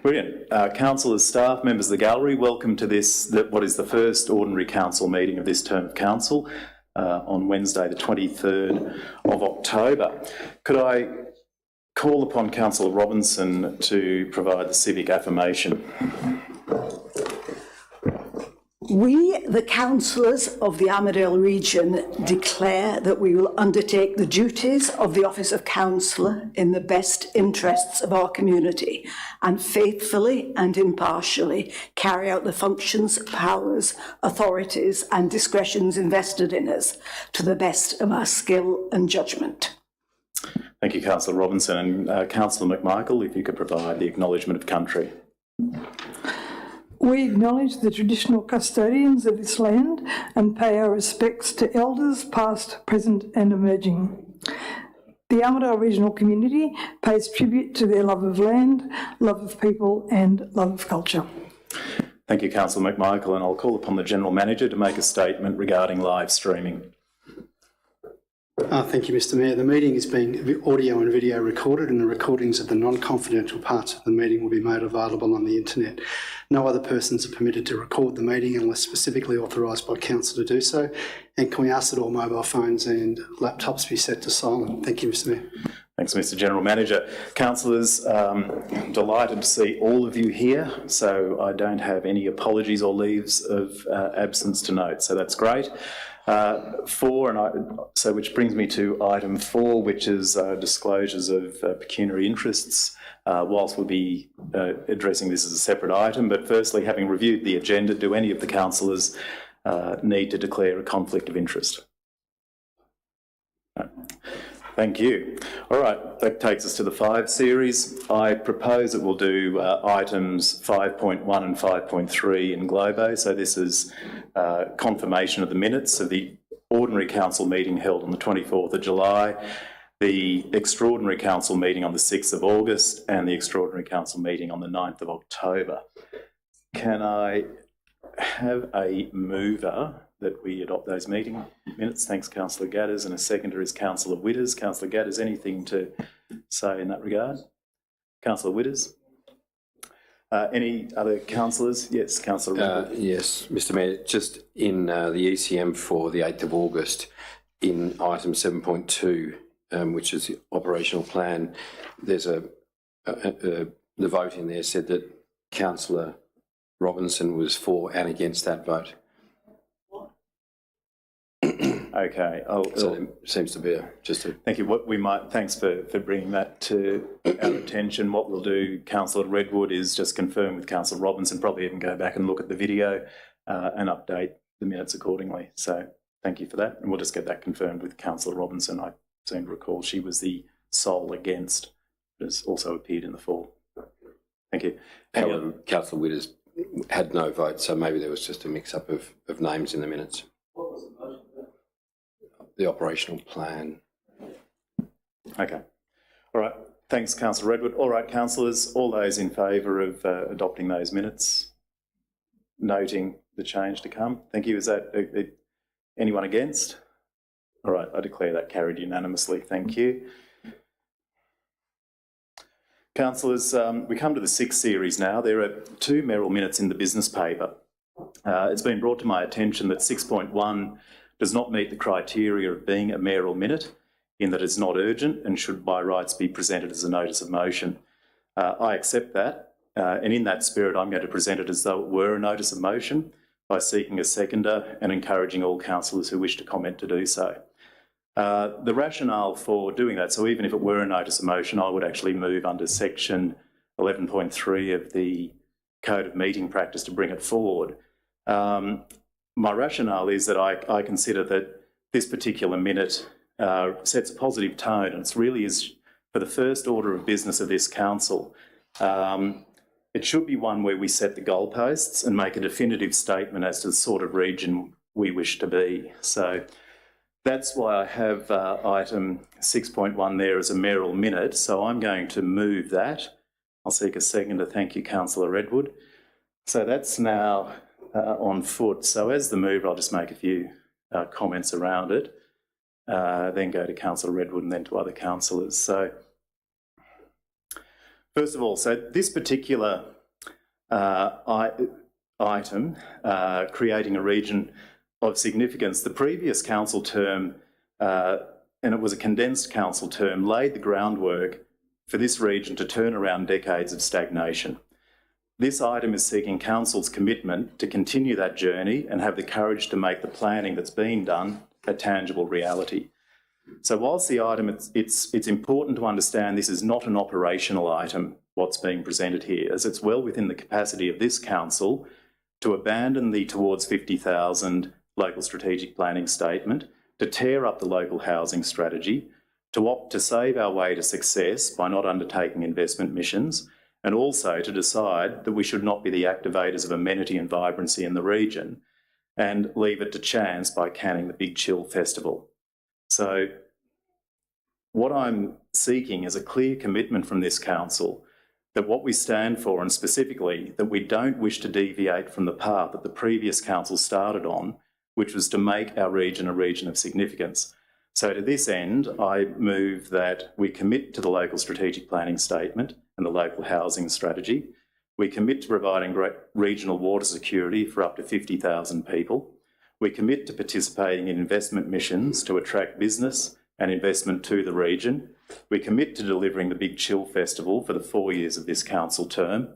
Brilliant. Councillors, staff, members of the gallery, welcome to what is the first ordinary council meeting of this term of council on Wednesday the 23rd of October. Could I call upon Councillor Robinson to provide the civic affirmation? We, the councillors of the Armidale region, declare that we will undertake the duties of the office of councillor in the best interests of our community and faithfully and impartially carry out the functions, powers, authorities and discretions invested in us to the best of our skill and judgment. Thank you, Councillor Robinson. And Councillor McMichael, if you could provide the acknowledgement of country. We acknowledge the traditional custodians of this land and pay our respects to elders past, present and emerging. The Armidale Regional community pays tribute to their love of land, love of people and love of culture. Thank you, Councillor McMichael, and I'll call upon the General Manager to make a statement regarding live streaming. Thank you, Mr Mayor. The meeting is being audio and video recorded and the recordings of the non-confidential parts of the meeting will be made available on the internet. No other persons are permitted to record the meeting unless specifically authorised by council to do so. And can we ask that all mobile phones and laptops be set to silent? Thank you, Mr Mayor. Thanks, Mr General Manager. Councillors, delighted to see all of you here, so I don't have any apologies or leaves of absence to note, so that's great. Which brings me to item 4, which is disclosures of pecuniary interests. Whilst we'll be addressing this as a separate item, but firstly, having reviewed the agenda, do any of the councillors need to declare a conflict of interest? No. Thank you. All right, that takes us to the 5 series. I propose that we'll do items 5.1 and 5.3 in globo. So this is confirmation of the minutes of the ordinary council meeting held on the 24th of July, the extraordinary council meeting on the 6th of August and the extraordinary council meeting on the 9th of October. Can I have a mover that we adopt those meeting minutes? Thanks, Councillor Gadders, and a seconder is Councillor Witters. Councillor Gadders, anything to say in that regard? Councillor Witters? Any other councillors? Yes, Councillor. Yes, Mr Mayor, just in the ECM for the 8th of August, in item 7.2, which is the operational plan, there's the vote in there said that Councillor Robinson was for and against that vote. Okay. So there seems to be just a... Thank you. Thanks for bringing that to our attention. What we'll do, Councillor Redwood, is just confirm with Councillor Robinson, probably even go back and look at the video and update the minutes accordingly. So thank you for that. And we'll just get that confirmed with Councillor Robinson. I seem to recall she was the sole against, but has also appeared in the for. Thank you. However, Councillor Witters had no vote, so maybe there was just a mix-up of names in the minutes. What was the motion? The operational plan. Okay. All right. Thanks, Councillor Redwood. All right, councillors, all those in favour of adopting those minutes, noting the change to come. Thank you. Is that anyone against? All right, I declare that carried unanimously. Thank you. Councillors, we come to the 6th series now. There are 2 mayoral minutes in the business paper. It's been brought to my attention that 6.1 does not meet the criteria of being a mayoral minute in that it's not urgent and should by rights be presented as a notice of motion. I accept that, and in that spirit I'm going to present it as though it were a notice of motion by seeking a seconder and encouraging all councillors who wish to comment to do so. The rationale for doing that, so even if it were a notice of motion, I would actually move under section 11.3 of the Code of Meeting Practice to bring it forward. My rationale is that I consider that this particular minute sets a positive tone, and it really is for the first order of business of this council. It should be one where we set the goalposts and make a definitive statement as to the sort of region we wish to be. So that's why I have item 6.1 there as a mayoral minute. So I'm going to move that. I'll seek a second to thank you, Councillor Redwood. So that's now on foot. So as the mover, I'll just make a few comments around it, then go to Councillor Redwood and then to other councillors. So First of all, so this particular item, creating a region of significance, the previous council term, and it was a condensed council term, laid the groundwork for this region to turn around decades of stagnation. This item is seeking council's commitment to continue that journey and have the courage to make the planning that's being done a tangible reality. So whilst the item, it's important to understand this is not an operational item, what's being presented here, as it's well within the capacity of this council to abandon the towards 50,000 local strategic planning statement, to tear up the local housing strategy, to opt to save our way to success by not undertaking investment missions, and also to decide that we should not be the activators of amenity and vibrancy in the region and leave it to chance by canning the Big Chill Festival. So what I'm seeking is a clear commitment from this council that what we stand for, and specifically that we don't wish to deviate from the path that the previous council started on, which was to make our region a region of significance. So to this end, I move that we commit to the local strategic planning statement and the local housing strategy. We commit to providing regional water security for up to 50,000 people. We commit to participating in investment missions to attract business and investment to the region. We commit to delivering the Big Chill Festival for the 4 years of this council term.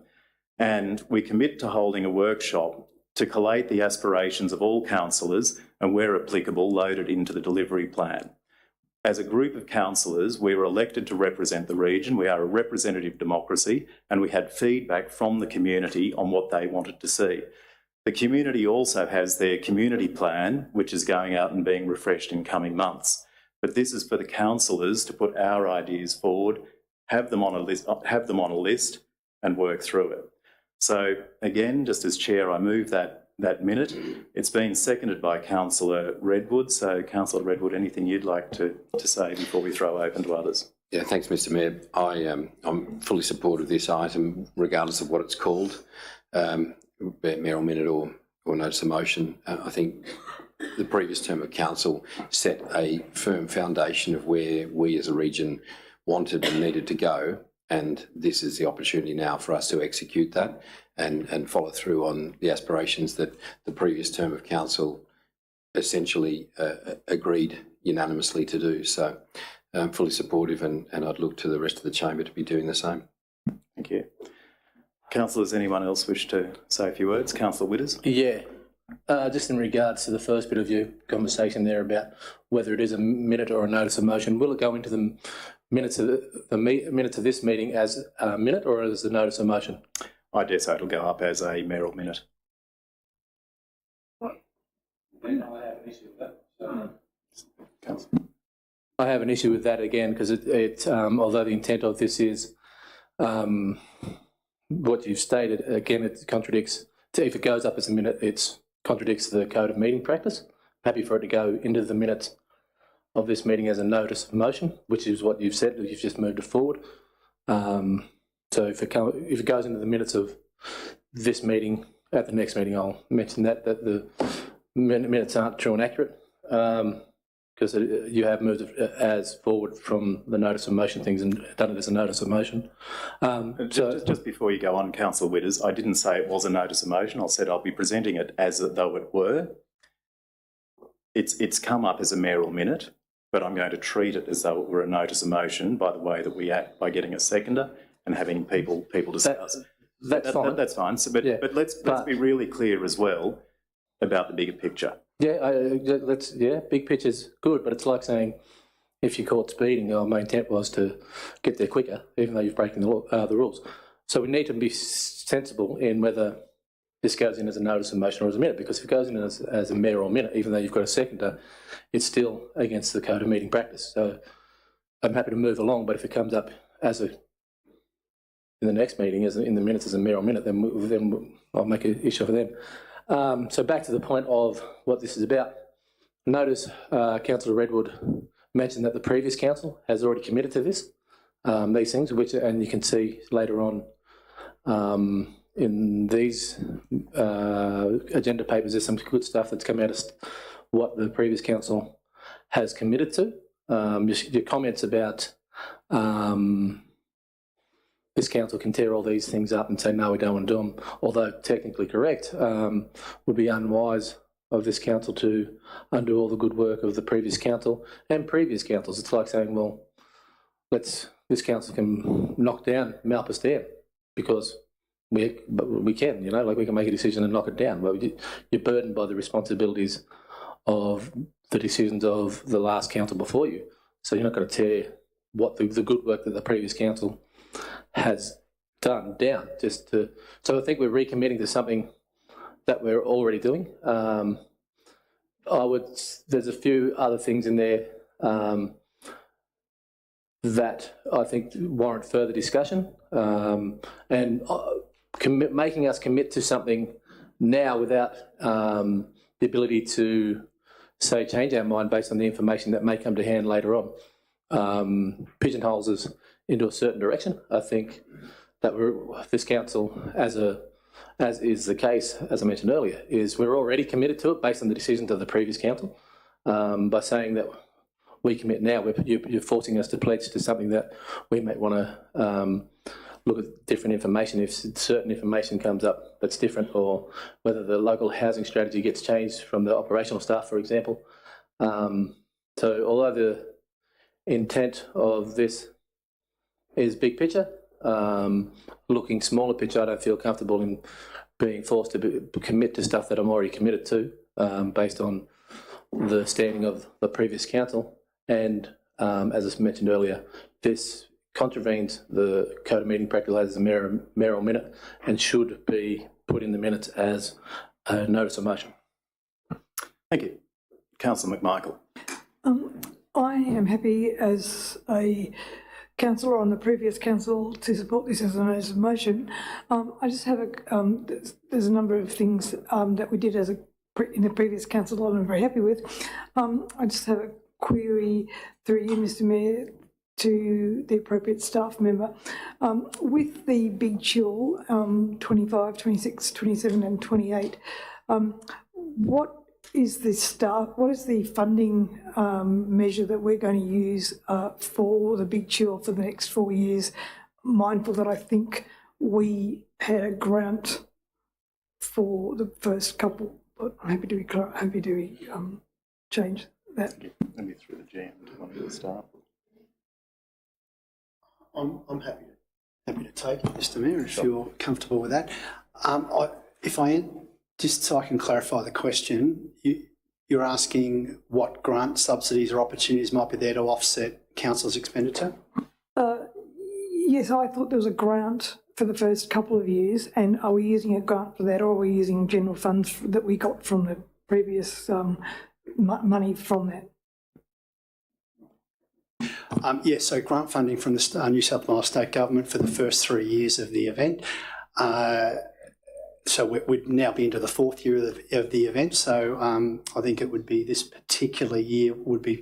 And we commit to holding a workshop to collate the aspirations of all councillors and, where applicable, load it into the delivery plan. As a group of councillors, we were elected to represent the region. We are a representative democracy, and we had feedback from the community on what they wanted to see. The community also has their community plan, which is going out and being refreshed in coming months. But this is for the councillors to put our ideas forward, have them on a list and work through it. So again, just as chair, I move that minute. It's been seconded by Councillor Redwood. So Councillor Redwood, anything you'd like to say before we throw open to others? Yeah, thanks, Mr Mayor. I'm fully supportive of this item, regardless of what it's called, be it mayoral minute or notice of motion. I think the previous term of council set a firm foundation of where we as a region wanted and needed to go, and this is the opportunity now for us to execute that and follow through on the aspirations that the previous term of council essentially agreed unanimously to do. So I'm fully supportive, and I'd look to the rest of the chamber to be doing the same. Thank you. Councillors, anyone else wish to say a few words? Councillor Witters? Yeah, just in regards to the first bit of your conversation there about whether it is a minute or a notice of motion, will it go into the minutes of minutes of this meeting as a minute or as a notice of motion? I dare say it'll go up as a mayoral minute. Then I have an issue with that. Councillor. I have an issue with that again because although the intent of this is what you've stated, again, it contradicts. If it goes up as a minute, it contradicts the code of meeting practice. I'm happy for it to go into the minutes of this meeting as a notice of motion, which is what you've said. You've just moved it forward. So if it goes into the minutes of this meeting, at the next meeting, I'll mention that the minutes aren't true and accurate. Because you have moved it as forward from the notice of motion things and done it as a notice of motion. Just before you go on, Councillor Witters, I didn't say it was a notice of motion. I said I'll be presenting it as though it were. It's come up as a mayoral minute, but I'm going to treat it as though it were a notice of motion by the way that we act, by getting a seconder and having people discuss. That's fine. That's fine. So, but let's be really clear as well about the bigger picture. Yeah, big picture's good, but it's like saying if you're caught speeding, my intent was to get there quicker, even though you're breaking the rules. So we need to be sensible in whether this goes in as a notice of motion or as a minute, because if it goes in as a mayoral minute, even though you've got a seconder, it's still against the code of meeting practice. So I'm happy to move along, but if it comes up in the next meeting, in the minutes as a mayoral minute, then I'll make an issue for them. So back to the point of what this is about. Notice Councillor Redwood mentioned that the previous council has already committed to this, these things, and you can see later on in these agenda papers, there's some good stuff that's come out of what the previous council has committed to. Your comments about this council can tear all these things up and say, no, we don't want to do them, although technically correct, would be unwise of this council to undo all the good work of the previous council and previous councils. It's like saying, well, this council can knock down Malpas Dam because we can, you know, like we can make a decision and knock it down. But you're burdened by the responsibilities of the decisions of the last council before you. So you're not going to tear what the good work that the previous council has done down. So I think we're recommitting to something that we're already doing. There's a few other things in there that I think warrant further discussion, and making us commit to something now without the ability to, say, change our mind based on the information that may come to hand later on, pigeonholes us into a certain direction. I think that this council, as is the case, as I mentioned earlier, is we're already committed to it based on the decisions of the previous council. By saying that we commit now, you're forcing us to pledge to something that we might want to look at different information if certain information comes up that's different, or whether the local housing strategy gets changed from the operational staff, for example. So although the intent of this is big picture, looking smaller picture, I don't feel comfortable in being forced to commit to stuff that I'm already committed to based on the standing of the previous council. And as I mentioned earlier, this contravenes the Code of Meeting Practice as a mayoral minute and should be put in the minutes as a notice of motion. Thank you. Councillor McMichael. I am happy as a councillor on the previous council to support this as a notice of motion. I just have there's a number of things that we did in the previous council that I'm very happy with. I just have a query through you, Mr Mayor, to the appropriate staff member. With the big chill, 25, 26, 27 and 28, what is the funding measure that we're going to use for the big chill for the next 4 years? Mindful that I think we had a grant for the first couple, but I'm happy to change that. Let me through the jam to one of the staff. I'm happy to take it, Mr Mayor, if you're comfortable with that. Just so I can clarify the question, you're asking what grant subsidies or opportunities might be there to offset council's expenditure? Yes, I thought there was a grant for the first couple of years, and are we using a grant for that, or are we using general funds that we got from the previous money from that? Yes, so grant funding from the New South Wales State Government for the first 3 years of the event. So we'd now be into the 4th year of the event. So I think it would be this particular year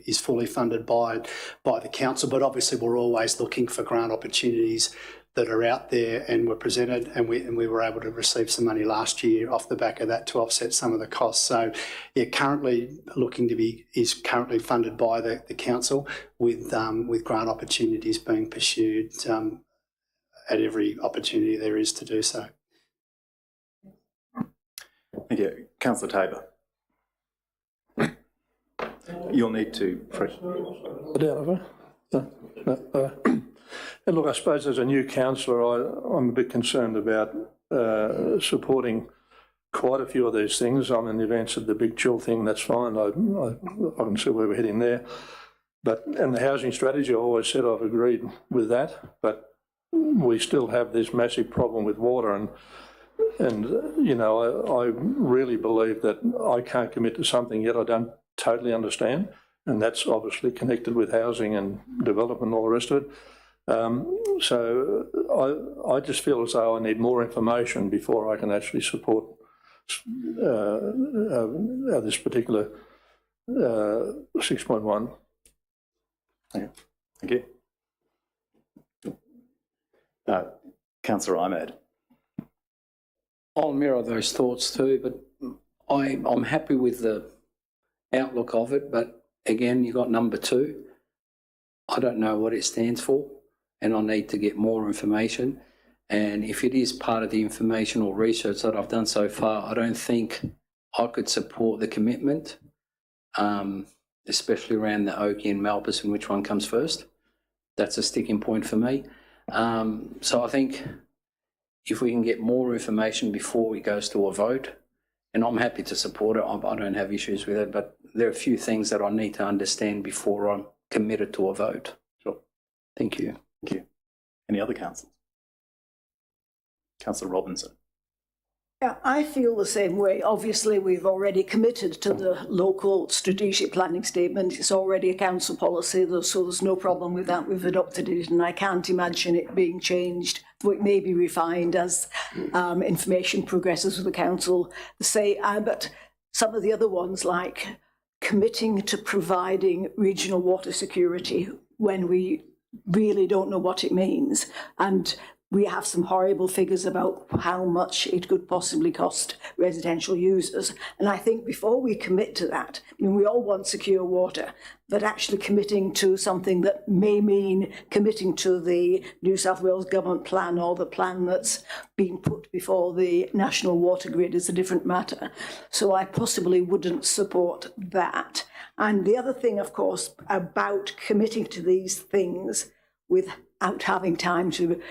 is fully funded by the council. But obviously we're always looking for grant opportunities that are out there and were presented, and we were able to receive some money last year off the back of that to offset some of the costs. So yeah, currently currently funded by the council with grant opportunities being pursued at every opportunity there is to do so. Thank you. Councillor Tabor. You'll need to... And look, I suppose as a new councillor, I'm a bit concerned about supporting quite a few of these things. I mean, the events of the big chill thing, that's fine. I can see where we're heading there. And the housing strategy, I always said I've agreed with that, but we still have this massive problem with water, and you know, I really believe that I can't commit to something yet I don't totally understand, and that's obviously connected with housing and development and all the rest of it. So I just feel as though I need more information before I can actually support this particular 6.1. Okay. Thank you. Councillor Ahmed. I'll mirror those thoughts too, but I'm happy with the outlook of it. But again, you've got number 2. I don't know what it stands for. and I need to get more information. And if it is part of the information or research that I've done so far, I don't think I could support the commitment, especially around the Oakey and Malpas and which one comes first. That's a sticking point for me. So I think if we can get more information before it goes to a vote, and I'm happy to support it, I don't have issues with it, but there are a few things that I need to understand before I'm committed to a vote. Sure. Thank you. Thank you. Any other councillors? Councillor Robinson. Yeah, I feel the same way. Obviously, we've already committed to the local strategic planning statement. It's already a council policy, so there's no problem with that. We've adopted it, and I can't imagine it being changed. It may be refined as information progresses with the council. But some of the other ones, like committing to providing regional water security when we really don't know what it means, and we have some horrible figures about how much it could possibly cost residential users. And I think before we commit to that, I mean, we all want secure water, but actually committing to something that may mean committing to the New South Wales government plan or the plan that's been put before the national water grid is a different matter. So I possibly wouldn't support that. And the other thing, of course, about committing to these things without having time to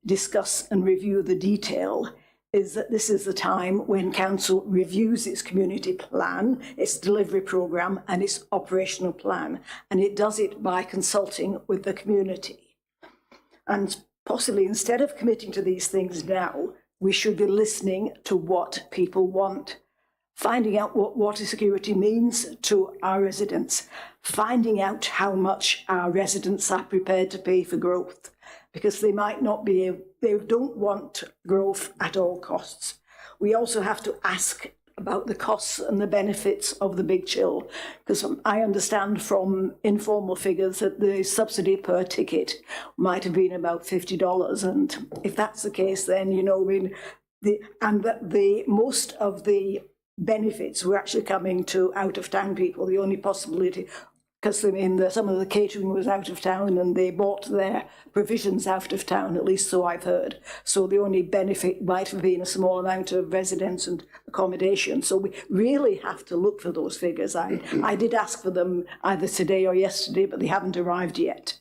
discuss and review the detail is that this is the time when council reviews its community plan, its delivery programme and its operational plan, and it does it by consulting with the community. And possibly instead of committing to these things now, we should be listening to what people want, finding out what water security means to our residents, finding out how much our residents are prepared to pay for growth, because they might not be, they don't want growth at all costs. We also have to ask about the costs and the benefits of the big chill, because I understand from informal figures that the subsidy per ticket might have been about $50. And if that's the case, then, you know, I mean, most of the benefits were actually coming to out-of-town people. The only possibility, because I mean, some of the catering was out of town and they bought their provisions out of town, at least so I've heard. So the only benefit might have been a small amount of residence and accommodation. So we really have to look for those figures. I did ask for them either today or yesterday, but they haven't arrived yet.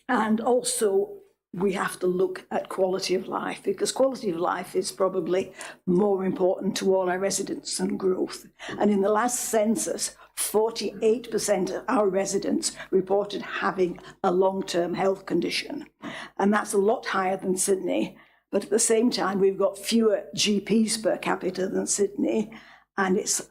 And also, we have to look at quality of life, because quality of life is probably more important to all our residents than growth. And in the last census, 48% of our residents reported having a long-term health condition. And that's a lot higher than Sydney. But at the same time, we've got fewer GPs per capita than Sydney. And it's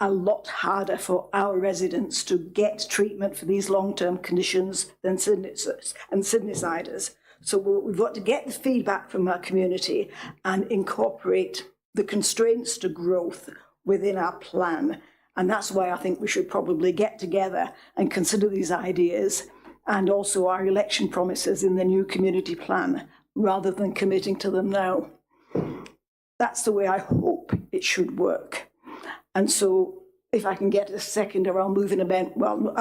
a lot harder for our residents to get treatment for these long-term conditions than Sydneysiders. So we've got to get the feedback from our community and incorporate the constraints to growth within our plan. And that's why I think we should probably get together and consider these ideas and also our election promises in the new community plan, rather than committing to them now. That's the way I hope it should work. And so if I can get a seconder, I'll move an amendment. Well,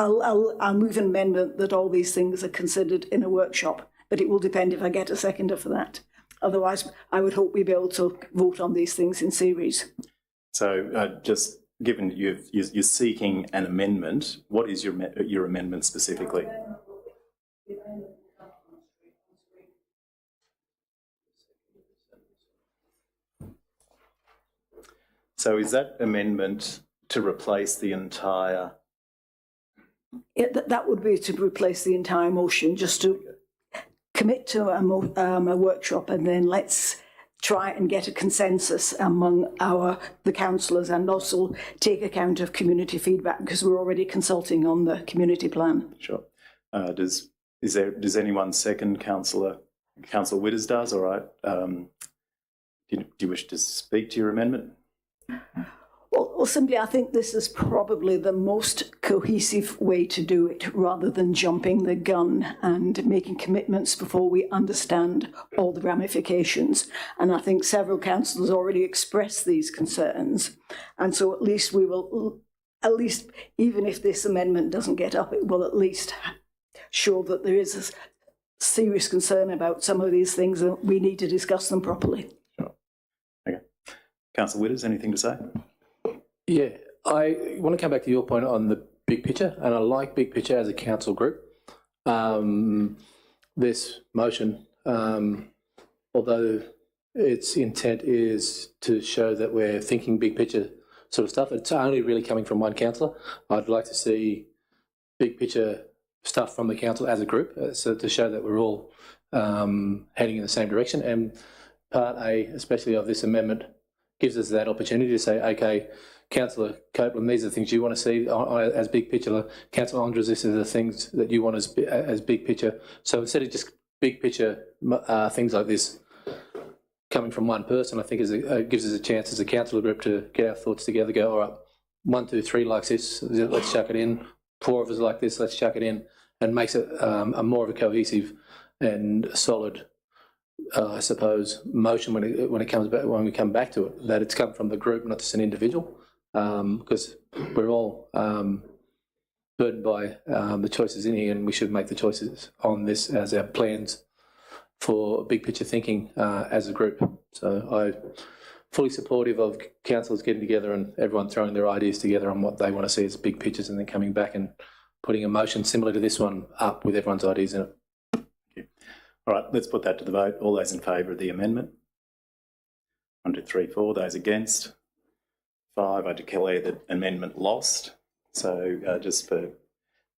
I'll move an amendment that all these things are considered in a workshop, but it will depend if I get a seconder for that. Otherwise, I would hope we'd be able to vote on these things in series. So just given you're seeking an amendment, what is your amendment specifically? So is that amendment to replace the entire? That would be to replace the entire motion, just to commit to a workshop, and then let's try and get a consensus among the councillors, and also take account of community feedback, because we're already consulting on the community plan. Sure. Does anyone second Councillor Witters does? All right. Do you wish to speak to your amendment? Well, simply, I think this is probably the most cohesive way to do it, rather than jumping the gun and making commitments before we understand all the ramifications. And I think several councillors already expressed these concerns. And so at least even if this amendment doesn't get up, it will at least show that there is serious concern about some of these things, and we need to discuss them properly. Okay. Councillor Witters, anything to say? Yeah, I want to come back to your point on the big picture, and I like big picture as a council group. This motion, although its intent is to show that we're thinking big picture sort of stuff, it's only really coming from one councillor. I'd like to see big picture stuff from the council as a group, so to show that we're all heading in the same direction. And part A, especially of this amendment, gives us that opportunity to say, okay, Councillor Copeland, these are the things you want to see as big picture. Councillor Andres, these are the things that you want as big picture. So instead of just big picture things like this coming from one person, I think gives us a chance as a council group to get our thoughts together, go, all right, 1, 2, 3 likes this, let's chuck it in. 4 of us like this, let's chuck it in, and makes it a more of a cohesive and solid, I suppose, motion when it comes back, when we come back to it, that it's come from the group, not just an individual, because we're all burdened by the choices in here, and we should make the choices on this as our plans for big picture thinking as a group. So I'm fully supportive of councillors getting together and everyone throwing their ideas together on what they want to see as big pictures, and then coming back and putting a motion similar to this one up with everyone's ideas in it. Thank you. All right, let's put that to the vote. All those in favour of the amendment? 1, 2, 3, 4. Those against? 5. I declare the amendment lost. So just for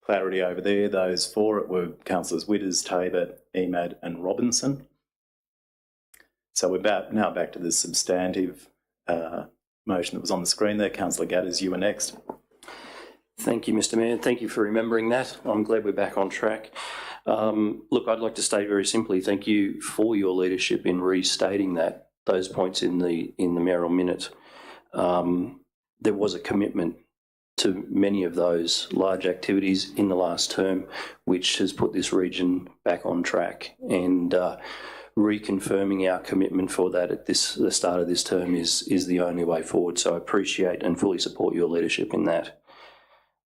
clarity over there, those for it were Councillors Witters, Tabor, Emad and Robinson. So we're now back to the substantive motion that was on the screen there. Councillor Gadders, you were next. Thank you, Mr Mayor. Thank you for remembering that. I'm glad we're back on track. Look, I'd like to state very simply, thank you for your leadership in restating those points in the mayoral minute. There was a commitment to many of those large activities in the last term, which has put this region back on track, and reconfirming our commitment for that at the start of this term is the only way forward. So I appreciate and fully support your leadership in that.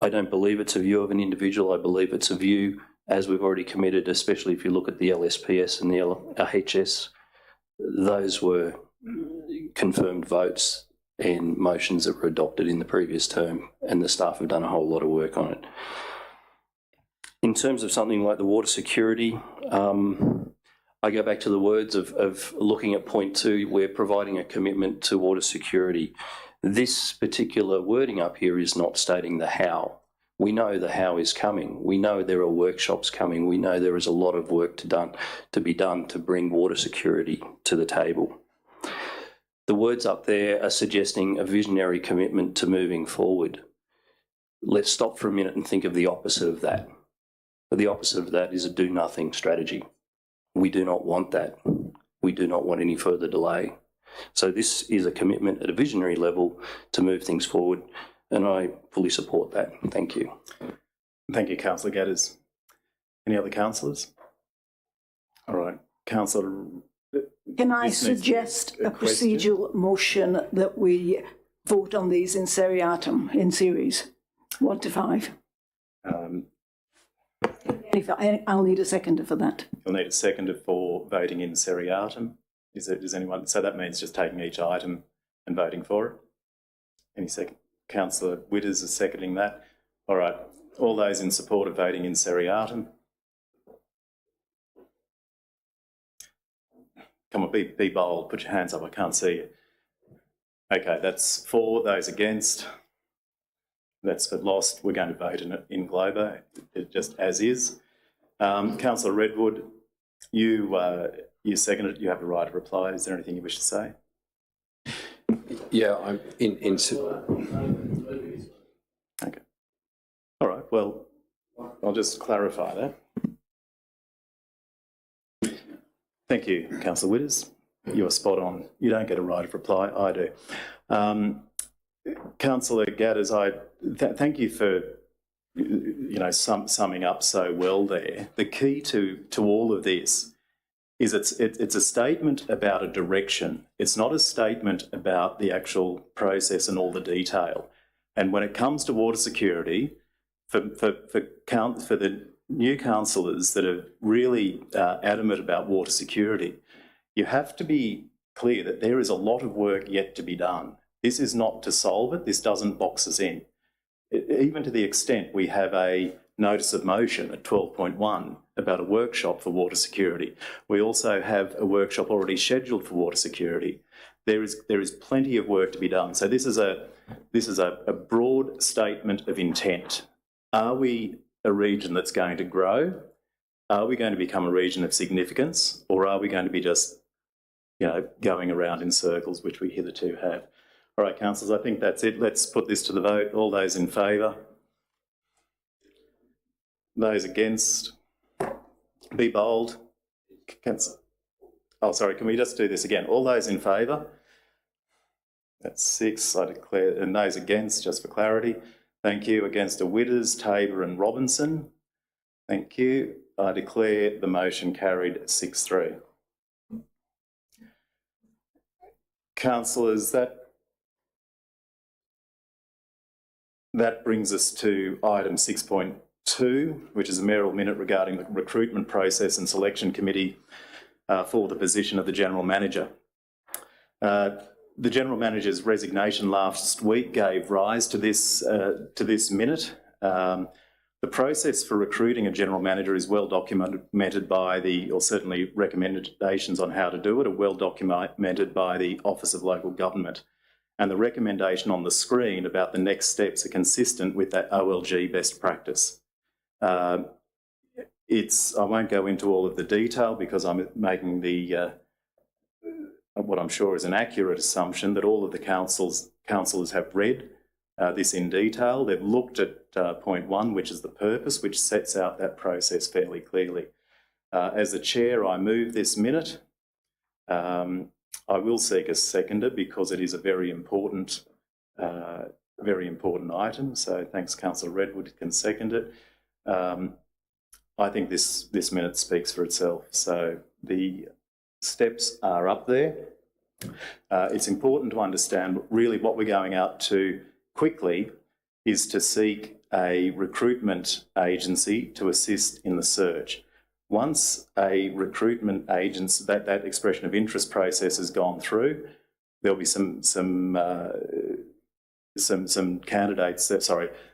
I don't believe it's a view of an individual. I believe it's a view, as we've already committed, especially if you look at the LSPS and the LHS, those were confirmed votes and motions that were adopted in the previous term, and the staff have done a whole lot of work on it. In terms of something like the water security, I go back to the words of looking at point 2, we're providing a commitment to water security. This particular wording up here is not stating the how. We know the how is coming. We know there are workshops coming. We know there is a lot of work to be done to bring water security to the table. The words up there are suggesting a visionary commitment to moving forward. Let's stop for a minute and think of the opposite of that. The opposite of that is a do-nothing strategy. We do not want that. We do not want any further delay. So this is a commitment at a visionary level to move things forward, and I fully support that. Thank you. Thank you, Councillor Gadders. Any other councillors? All right, Councillor. Can I suggest a procedural motion that we vote on these in seriatim, in series, 1 to 5? I'll need a seconder for that. You'll need a seconder for voting in seriatim. Does anyone? So that means just taking each item and voting for it. Any second? Councillor Witters is seconding that. All right. All those in support of voting in seriatim. Come on, be bold. Put your hands up. I can't see you. Okay, that's 4. Those against. That's for lost. We're going to vote in globo, just as is. Councillor Redwood, you seconded it. You have a right to reply. Is there anything you wish to say? Yeah, I'm in. Okay. All right. Well, I'll just clarify that. Thank you, Councillor Witters. You're spot on. You don't get a right of reply. I do. Councillor Gadders, thank you for summing up so well there. The key to all of this is it's a statement about a direction. It's not a statement about the actual process and all the detail. And when it comes to water security, for the new councillors that are really adamant about water security, you have to be clear that there is a lot of work yet to be done. This is not to solve it. This doesn't box us in. Even to the extent we have a notice of motion at 12.1 about a workshop for water security. We also have a workshop already scheduled for water security. There is plenty of work to be done. So this is a broad statement of intent. Are we a region that's going to grow? Are we going to become a region of significance, or are we going to be just, going around in circles, which we hitherto have? All right, councillors, I think that's it. Let's put this to the vote. All those in favour? Those against? Be bold. Oh, sorry, can we just do this again? All those in favour? That's 6, I declare, and those against, just for clarity. Thank you. Against are Witters, Tabor and Robinson. Thank you. I declare the motion carried 6-3. Councillors, that brings us to item 6.2, which is a mayoral minute regarding the recruitment process and selection committee for the position of the General Manager. The General Manager's resignation last week gave rise to this minute. The process for recruiting a General Manager is well documented by or certainly recommendations on how to do it are well documented by the Office of Local Government. And the recommendation on the screen about the next steps are consistent with that OLG best practice. I won't go into all of the detail because I'm making what I'm sure is an accurate assumption that all of the councillors have read this in detail. They've looked at point 1, which is the purpose, which sets out that process fairly clearly. As the chair, I move this minute. I will seek a seconder because it is a very important item. So thanks, Councillor Redwood can second it. I think this minute speaks for itself. So the steps are up there. It's important to understand really what we're going out to quickly is to seek a recruitment agency to assist in the search. Once a recruitment agency, that expression of interest process has gone through, there'll be some candidates,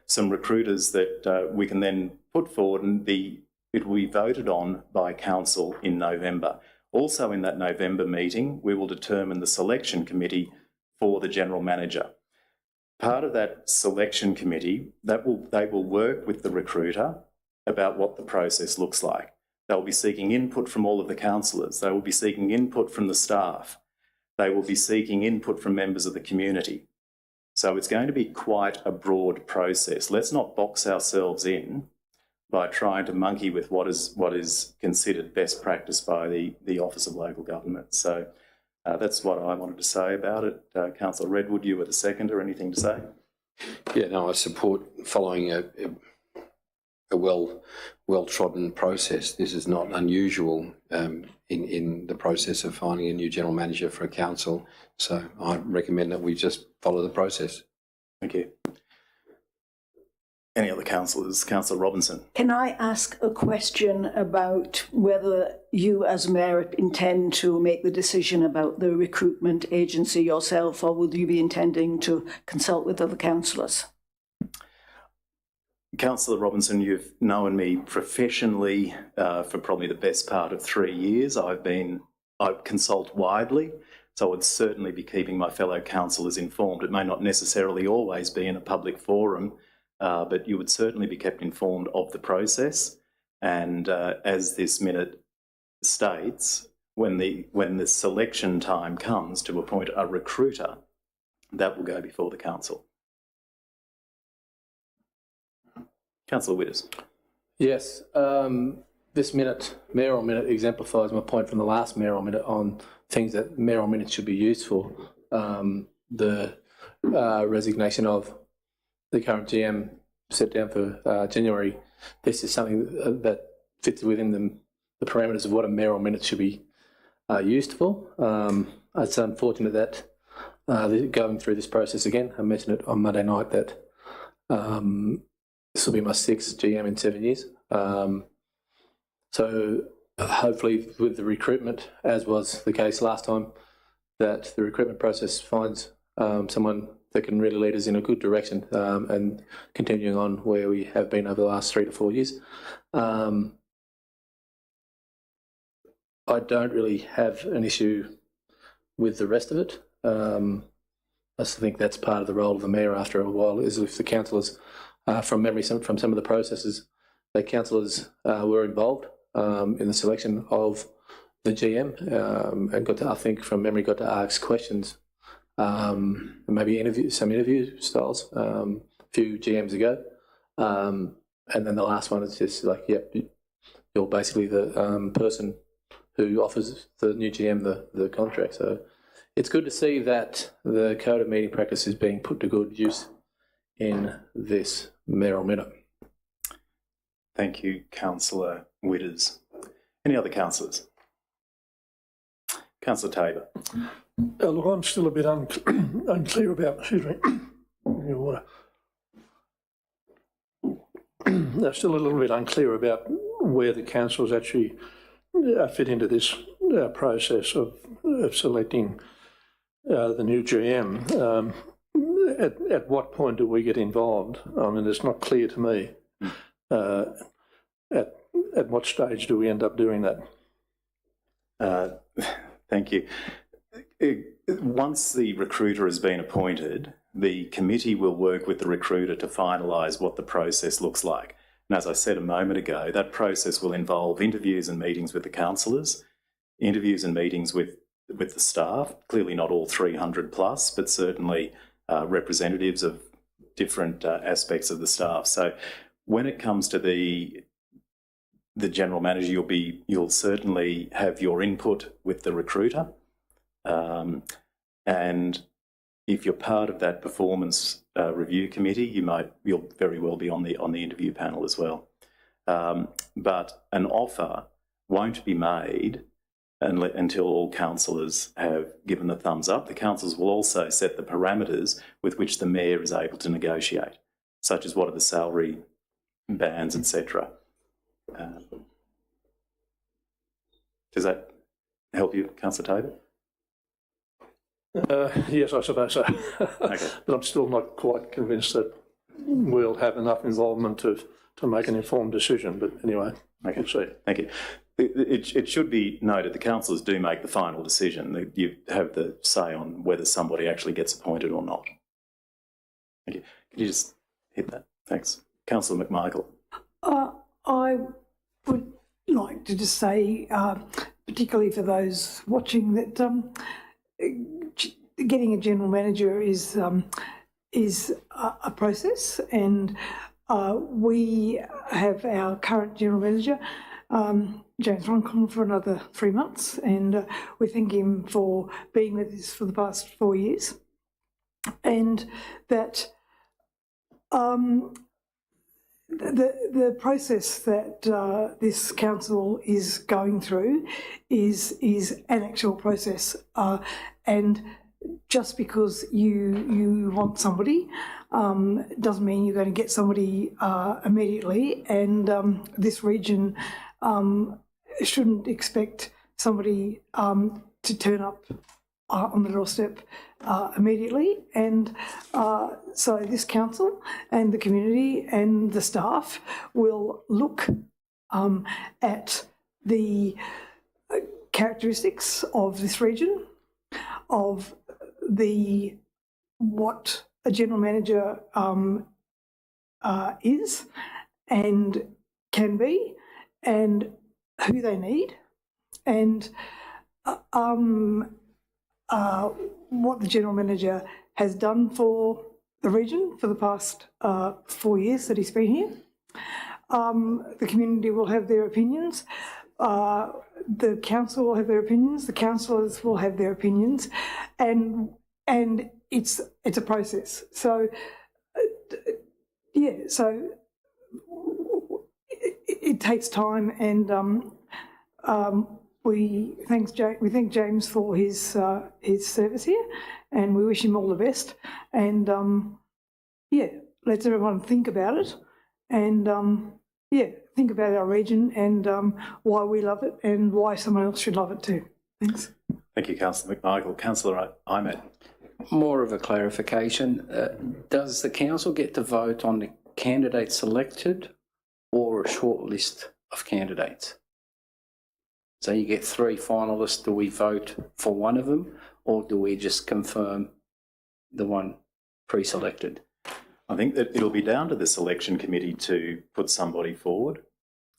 some recruiters that we can then put forward, and it will be voted on by council in November. Also in that November meeting, we will determine the selection committee for the General Manager. Part of that selection committee, they will work with the recruiter about what the process looks like. They'll be seeking input from all of the councillors. They will be seeking input from the staff. They will be seeking input from members of the community. So it's going to be quite a broad process. Let's not box ourselves in by trying to monkey with what is considered best practice by the Office of Local Government. So that's what I wanted to say about it. Councillor Redwood, you were the seconder. Anything to say? Yeah, no, I support following a well-trodden process. This is not unusual in the process of finding a new General Manager for a council. So I recommend that we just follow the process. Thank you. Any other councillors? Councillor Robinson. Can I ask a question about whether you as Mayor intend to make the decision about the recruitment agency yourself, or will you be intending to consult with other councillors? Councillor Robinson, you've known me professionally for probably the best part of 3 years. I consult widely, so I would certainly be keeping my fellow councillors informed. It may not necessarily always be in a public forum, but you would certainly be kept informed of the process. And as this minute states, when the selection time comes to appoint a recruiter, that will go before the council. Councillor Witters. Yes, this mayoral minute exemplifies my point from the last mayoral minute on things that mayoral minutes should be used for. The resignation of the current GM set down for January. This is something that fits within the parameters of what a mayoral minute should be used for. It's unfortunate that going through this process again, I mentioned it on Monday night that this will be my 6th GM in 7 years. So hopefully with the recruitment, as was the case last time, that the recruitment process finds someone that can really lead us in a good direction and continuing on where we have been over the last 3 to 4 years. I don't really have an issue with the rest of it. I think that's part of the role of the mayor after a while, is if the councillors, from memory, from some of the processes, the councillors were involved in the selection of the GM and got to, I think from memory, got to ask questions, maybe some interview styles a few GMs ago. And then the last one is just like, yep, you're basically the person who offers the new GM the contract. So it's good to see that the Code of Meeting Practice is being put to good use in this mayoral minute. Thank you, Councillor Witters. Any other councillors? Councillor Tabor. Look, I'm still a bit unclear about, excuse me, your water. I'm still a little bit unclear about where the councils actually fit into this process of selecting the new GM. At what point do we get involved? I mean, it's not clear to me. At what stage do we end up doing that? Thank you. Once the recruiter has been appointed, the committee will work with the recruiter to finalise what the process looks like. And as I said a moment ago, that process will involve interviews and meetings with the councillors, interviews and meetings with the staff, clearly not all 300 plus, but certainly representatives of different aspects of the staff. So when it comes to the general manager, you'll certainly have your input with the recruiter, and if you're part of that performance review committee, you'll very well be on the interview panel as well. But an offer won't be made until all councillors have given the thumbs up. The councillors will also set the parameters with which the mayor is able to negotiate, such as what are the salary bands, etc. Does that help you, Councillor Tabor? Yes, I suppose so. Okay. But I'm still not quite convinced that we'll have enough involvement to make an informed decision. But anyway, we'll see. Thank you. It should be noted the councillors do make the final decision. You have the say on whether somebody actually gets appointed or not. Thank you. Can you just hit that? Thanks. Councillor McMichael. I would like to just say, particularly for those watching, that getting a general manager is a process, and we have our current general manager, James Roncon, for another 3 months, and we thank him for being with us for the past 4 years, and that the process that this council is going through is an actual process, and just because you want somebody doesn't mean you're going to get somebody immediately, and this region shouldn't expect somebody to turn up on the doorstep immediately. And so this council and the community and the staff will look at the characteristics of this region, of what a general manager is and can be, and who they need, and what the general manager has done for the region for the past 4 years that he's been here. The community will have their opinions. The council will have their opinions. The councillors will have their opinions, and it's a process. So yeah, so it takes time, and we thank James for his service here, and we wish him all the best. And yeah, let everyone think about it, and yeah, think about our region and why we love it and why someone else should love it too. Thanks. Thank you, Councillor McMichael. Councillor Ahmed. More of a clarification. Does the council get to vote on the candidate selected or a short list of candidates? So you get 3 finalists, do we vote for one of them or do we just confirm the one pre-selected? I think that it'll be down to the selection committee to put somebody forward,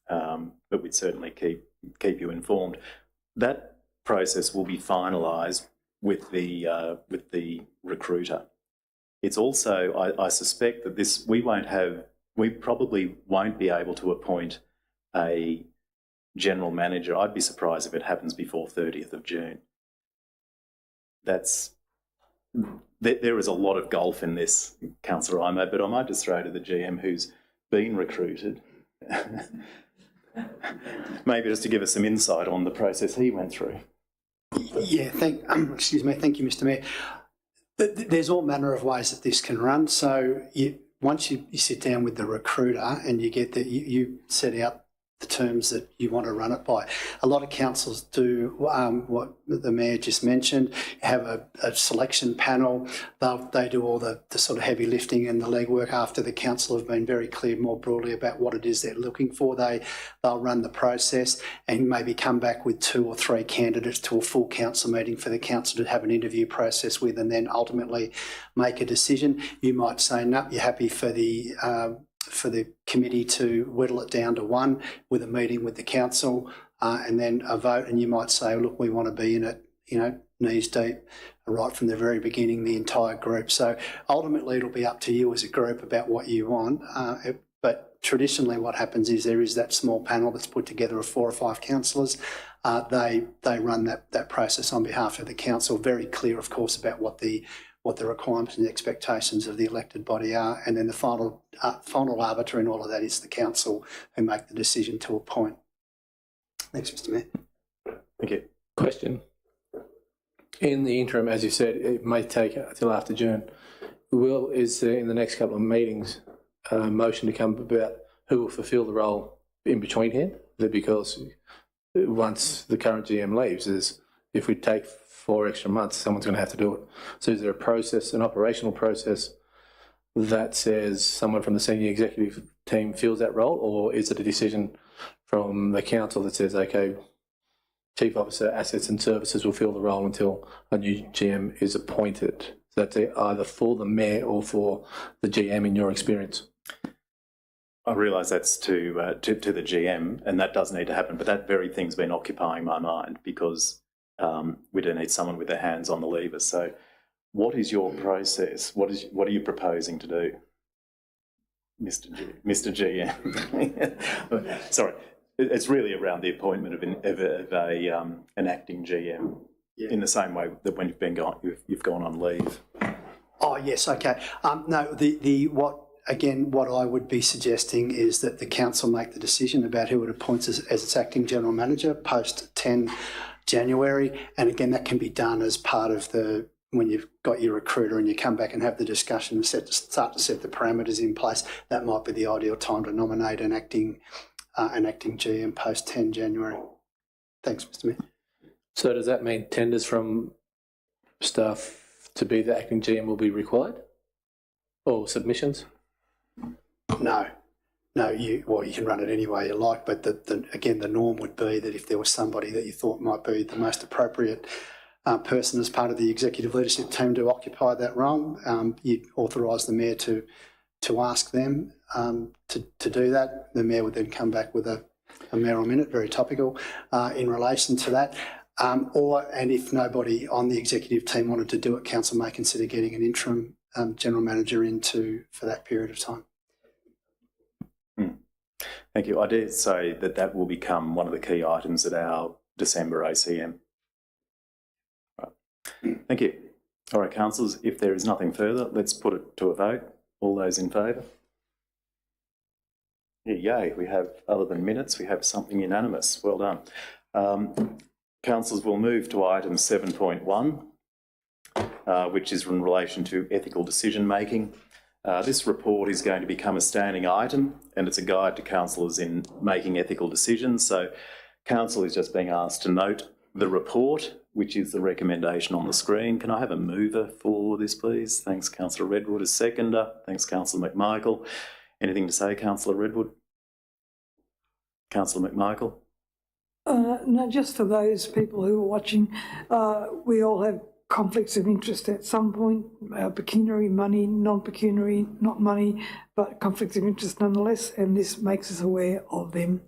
but we'd certainly keep you informed. That process will be finalised with the recruiter. It's also, I suspect that we probably won't be able to appoint a general manager. I'd be surprised if it happens before 30th of June. There is a lot of golf in this, Councillor Imo, but I might just throw to the GM who's been recruited, maybe just to give us some insight on the process he went through. Yeah, excuse me. Thank you, Mr. Mayor. There's all manner of ways that this can run. So once you sit down with the recruiter and you get you set out the terms that you want to run it by. A lot of councils do what the Mayor just mentioned, have a selection panel. They do all the sort of heavy lifting and the legwork after the council have been very clear more broadly about what it is they're looking for. They'll run the process and maybe come back with 2 or 3 candidates to a full council meeting for the council to have an interview process with and then ultimately make a decision. You might say, no, you're happy for the committee to whittle it down to 1 with a meeting with the council and then a vote, and you might say, look, we want to be in it, knees deep, right from the very beginning, the entire group. So ultimately it'll be up to you as a group about what you want, but traditionally what happens is there is that small panel that's put together of 4 or 5 councillors. They run that process on behalf of the council, very clear, of course, about what the requirements and the expectations of the elected body are, and then the final arbiter in all of that is the council who make the decision to appoint. Thanks, Mr. Mayor. Thank you. Question. In the interim, as you said, it may take until after June. Is there in the next couple of meetings a motion to come about who will fulfil the role in between here? Because once the current GM leaves, if we take 4 extra months, someone's going to have to do it. So is there a process, an operational process that says someone from the senior executive team fills that role, or is it a decision from the council that says, okay, Chief Officer Assets and Services will fill the role until a new GM is appointed? So that's either for the Mayor or for the GM in your experience? I realise that's to the GM, and that does need to happen, but that very thing's been occupying my mind because we do need someone with their hands on the lever. So what is your process? What are you proposing to do, Mr. GM? Sorry, it's really around the appointment of an acting GM in the same way that when you've gone on leave. Oh, yes, okay. No, what I would be suggesting is that the council make the decision about who it appoints as its acting general manager post 10 January, and again that can be done as part of when you've got your recruiter and you come back and have the discussion and start to set the parameters in place. That might be the ideal time to nominate an acting GM post 10 January. Thanks, Mr. Mayor. So does that mean tenders from staff to be the acting GM will be required, or submissions? No, you can run it any way you like, but again, the norm would be that if there was somebody that you thought might be the most appropriate person as part of the executive leadership team to occupy that role, you'd authorise the Mayor to ask them to do that. The Mayor would then come back with a mayoral minute, very topical, in relation to that. And if nobody on the executive team wanted to do it, council may consider getting an interim general manager for that period of time. Thank you. I dare say that will become one of the key items at our December ACM. Right. Thank you. All right, councillors, if there is nothing further, let's put it to a vote. All those in favour? Yay, we have, other than minutes, we have something unanimous. Well done. Councillors, will move to item 7.1, which is in relation to ethical decision making. This report is going to become a standing item, and it's a guide to councillors in making ethical decisions. So council is just being asked to note the report, which is the recommendation on the screen. Can I have a mover for this, please? Thanks, Councillor Redwood. A seconder. Thanks, Councillor McMichael. Anything to say, Councillor Redwood? Councillor McMichael? No, just for those people who are watching, we all have conflicts of interest at some point, pecuniary, money, non-pecuniary, not money, but conflicts of interest nonetheless, and this makes us aware of them.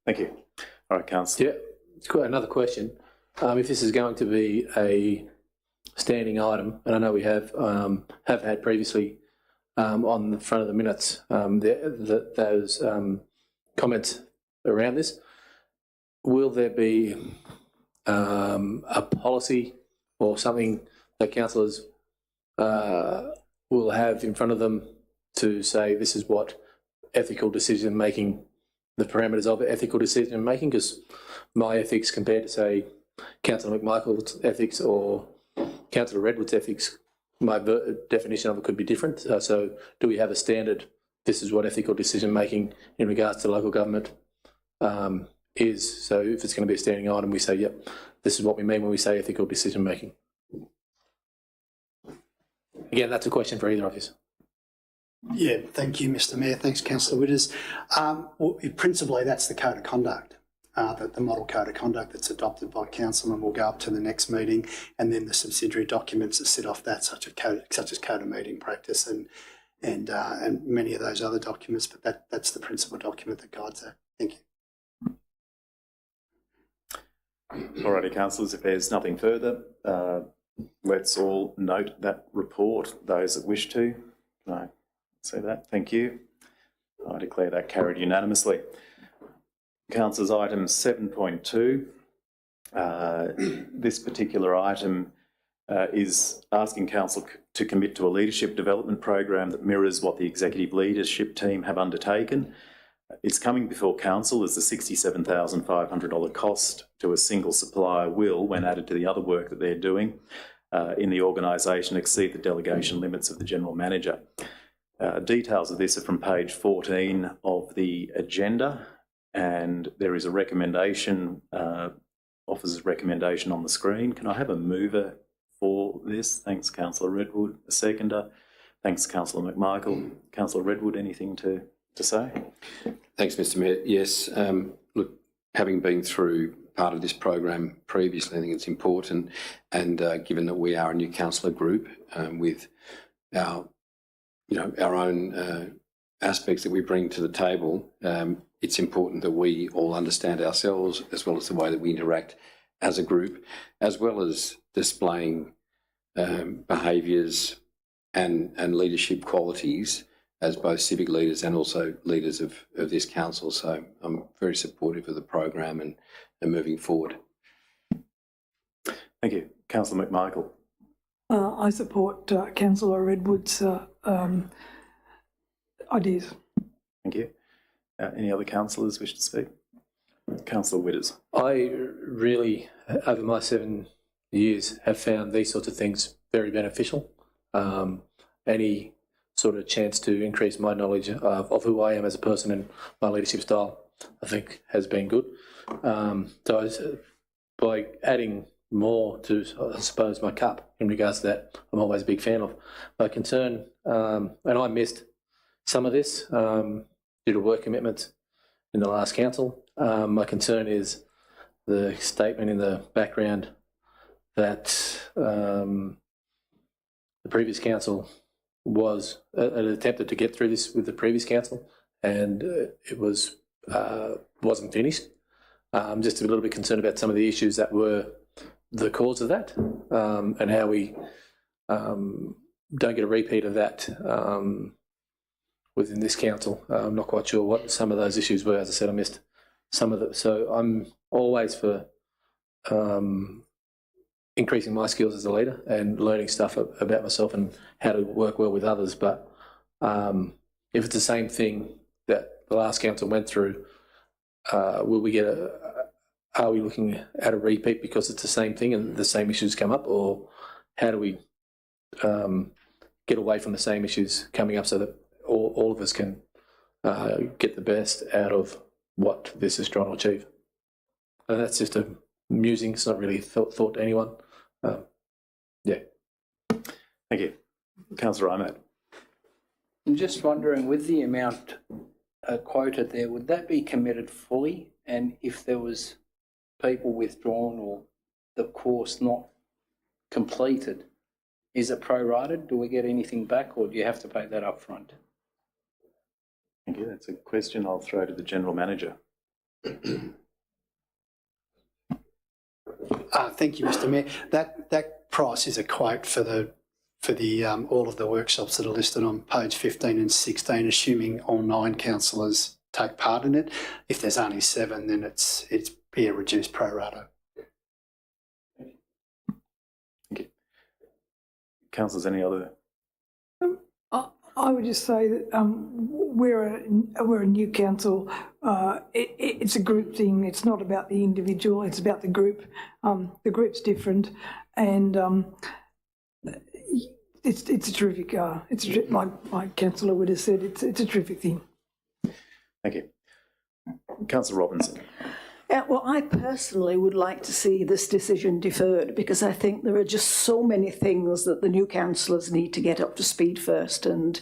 Thank you. All right, Councillor. Yeah, it's quite another question. If this is going to be a standing item, and I know we have had previously on the front of the minutes those comments around this, will there be a policy or something that councillors will have in front of them to say this is what ethical decision making, the parameters of ethical decision making? Because my ethics compared to, say, Councillor McMichael's ethics or Councillor Redwood's ethics, my definition of it could be different. So do we have a standard, this is what ethical decision making in regards to local government is? So if it's going to be a standing item, we say, yep, this is what we mean when we say ethical decision making. Again, that's a question for either of you. Yeah, thank you, Mr Mayor. Thanks, Councillor Witters. Well, principally, that's the code of conduct, the model code of conduct that's adopted by council, and will go up to the next meeting, and then the subsidiary documents that sit off that, such as code of meeting practice and many of those other documents. But that's the principal document that guides that. Thank you. All righty, councillors, if there's nothing further, let's all note that report, those that wish to. Can I say that? Thank you. I declare that carried unanimously. Councillors, item 7.2. This particular item is asking council to commit to a leadership development program that mirrors what the executive leadership team have undertaken. It's coming before council as the $67,500 cost to a single supplier will, when added to the other work that they're doing in the organisation, exceed the delegation limits of the General Manager. Details of this are from page 14 of the agenda, and there is a recommendation, officer's recommendation on the screen. Can I have a mover for this? Thanks, Councillor Redwood. A seconder. Thanks, Councillor McMichael. Councillor Redwood, anything to say? Thanks, Mr Mayor. Yes, look, having been through part of this program previously, I think it's important, and given that we are a new councillor group with our, our own aspects that we bring to the table, it's important that we all understand ourselves as well as the way that we interact as a group, as well as displaying behaviours and leadership qualities as both civic leaders and also leaders of this council. So I'm very supportive of the program and moving forward. Thank you. Councillor McMichael. I support Councillor Redwood's ideas. Thank you. Any other councillors wish to speak? Councillor Witters. I really, over my 7 years, have found these sorts of things very beneficial. Any sort of chance to increase my knowledge of who I am as a person and my leadership style, I think, has been good. So by adding more to, I suppose, my cup in regards to that, I'm always a big fan of. My concern, and I missed some of this due to work commitments in the last council. My concern is the statement in the background that the previous council was attempted to get through this with the previous council, and it wasn't finished. I'm just a little bit concerned about some of the issues that were the cause of that, and how we don't get a repeat of that within this council. I'm not quite sure what some of those issues were. As I said, I missed some of them. So I'm always for increasing my skills as a leader and learning stuff about myself and how to work well with others. But if it's the same thing that the last council went through, will we get are we looking at a repeat because it's the same thing and the same issues come up, or how do we get away from the same issues coming up so that all of us can get the best out of what this is trying to achieve. And that's just a musing. It's not really thought to anyone. Yeah. Thank you. Councillor Ahmed. I'm just wondering, with the amount quoted there, would that be committed fully? And if there was people withdrawn or the course not completed, is it prorated? Do we get anything back, or do you have to pay that up front? Thank you. That's a question I'll throw to the General Manager. Thank you, Mr. Mayor. That price is a quote for the all of the workshops that are listed on page 15 and 16, assuming all 9 councillors take part in it. If there's only 7, then it's be a reduced pro rata. Thank you. Councillors, any other? I would just say that we're a new council. It's a group thing. It's not about the individual. It's about the group. The group's different, and it's a terrific. Like councillor would have said, it's a terrific thing. Thank you. Councillor Robinson. Well, I personally would like to see this decision deferred, because I think there are just so many things that the new councillors need to get up to speed first. And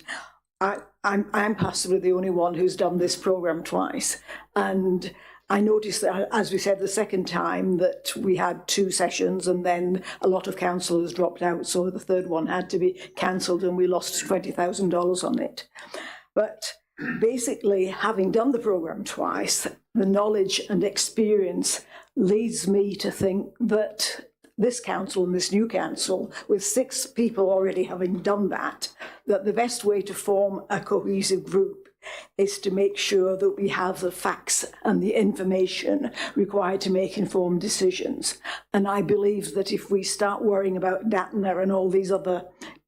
I'm possibly the only one who's done this programme twice. And I noticed that, as we said the second time, that we had 2 sessions and then a lot of councillors dropped out. So the third one had to be cancelled and we lost $20,000 on it. But basically, having done the programme twice, the knowledge and experience leads me to think that this council and this new council, with 6 people already having done that the best way to form a cohesive group is to make sure that we have the facts and the information required to make informed decisions. And I believe that if we start worrying about DATNA and all these other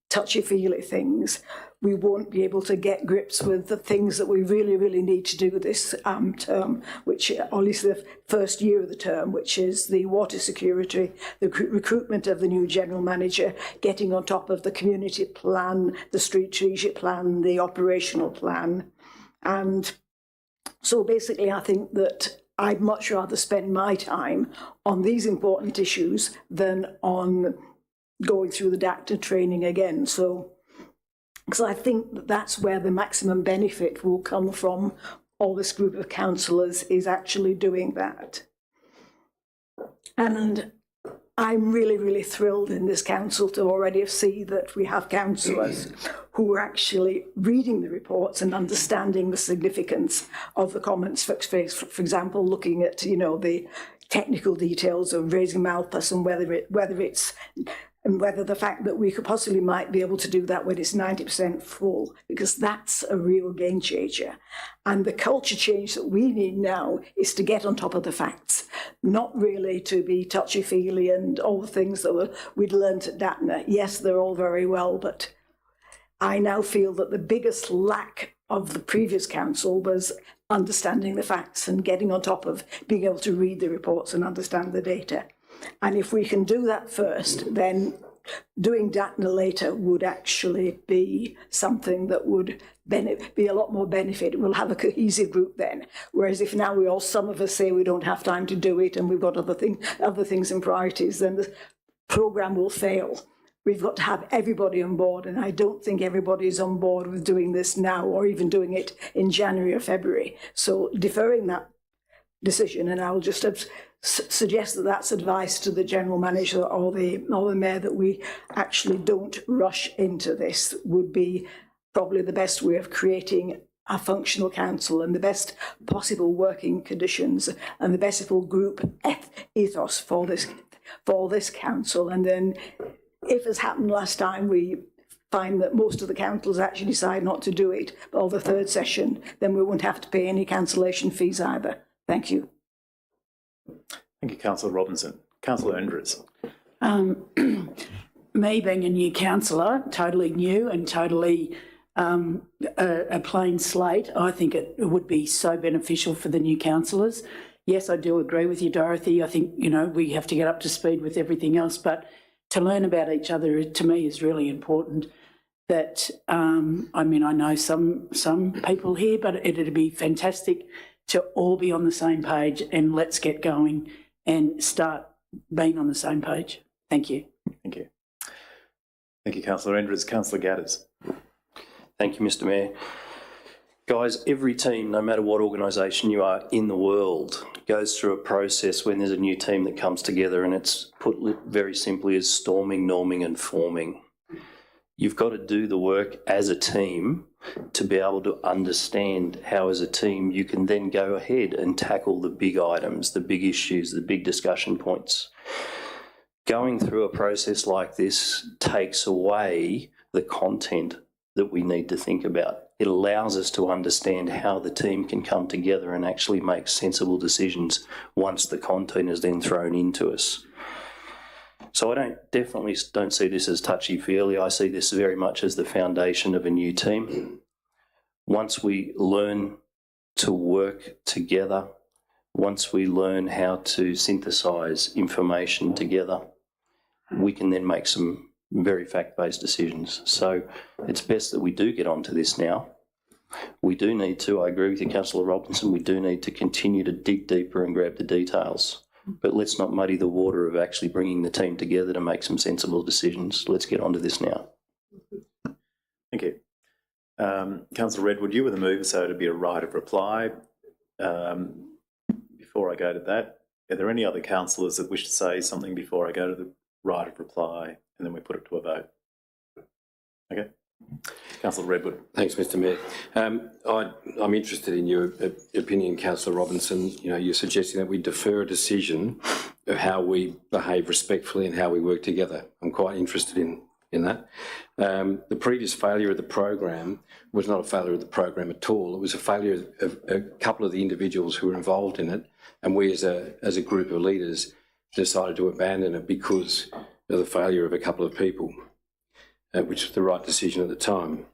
touchy-feely things, we won't be able to get grips with the things that we really, really need to do this term, which, or at least the first year of the term, which is the water security, the recruitment of the new general manager, getting on top of the community plan, the strategic plan, the operational plan. And so basically, I think that I'd much rather spend my time on these important issues than on going through the DACTA training again. So, because I think that that's where the maximum benefit will come from all this group of councillors is actually doing that. And I'm really, really thrilled in this council to already see that we have councillors who are actually reading the reports and understanding the significance of the comments. For example, looking at, the technical details of raising Malpas and whether the fact that we could possibly might be able to do that when it's 90% full, because that's a real game changer. And the culture change that we need now is to get on top of the facts, not really to be touchy-feely and all the things that we'd learned at DATNA. Yes, they're all very well, but I now feel that the biggest lack of the previous council was understanding the facts and getting on top of being able to read the reports and understand the data. And if we can do that first, then doing DATNA later would actually be something that would be a lot more benefit. We'll have a cohesive group then. Whereas if now some of us say we don't have time to do it and we've got other things and priorities, then the programme will fail. We've got to have everybody on board, and I don't think everybody is on board with doing this now or even doing it in January or February. So deferring that decision, and I'll just suggest that that's advice to the general manager or the mayor, that we actually don't rush into this, would be probably the best way of creating a functional council and the best possible working conditions and the best possible group ethos for this council. And then, if as happened last time, we find that most of the councils actually decide not to do it, or the third session, then we won't have to pay any cancellation fees either. Thank you. Thank you, Councillor Robinson. Councillor Andrews. Me being a new councillor, totally new and totally a plain slate, I think it would be so beneficial for the new councillors. Yes, I do agree with you, Dorothy. I think, we have to get up to speed with everything else, but to learn about each other, to me, is really important. that, I mean, I know some people here, but it'd be fantastic to all be on the same page, and let's get going and start being on the same page. Thank you. Thank you. Thank you, Councillor Enders. Councillor Gadders. Thank you, Mr. Mayor. Guys, every team, no matter what organisation you are in the world, goes through a process when there's a new team that comes together, and it's put very simply as storming, norming and forming. You've got to do the work as a team to be able to understand how as a team you can then go ahead and tackle the big items, the big issues, the big discussion points. Going through a process like this takes away the content that we need to think about. It allows us to understand how the team can come together and actually make sensible decisions once the content is then thrown into us. So I definitely don't see this as touchy-feely. I see this very much as the foundation of a new team. Once we learn to work together, once we learn how to synthesise information together, we can then make some very fact-based decisions. So it's best that we do get onto this now. We do need to, I agree with you, Councillor Robinson, we do need to continue to dig deeper and grab the details. But let's not muddy the water of actually bringing the team together to make some sensible decisions. Let's get onto this now. Thank you. Councillor Redwood, you were the mover, so it'd be a right of reply. Before I go to that, are there any other councillors that wish to say something before I go to the right of reply, and then we put it to a vote? Okay. Councillor Redwood. Thanks, Mr. Mayor. I'm interested in your opinion, Councillor Robinson. You know, you're suggesting that we defer a decision of how we behave respectfully and how we work together. I'm quite interested in that. The previous failure of the program was not a failure of the program at all. It was a failure of a couple of the individuals who were involved in it, and we as a group of leaders decided to abandon it because of the failure of a couple of people. Which was the right decision at the time.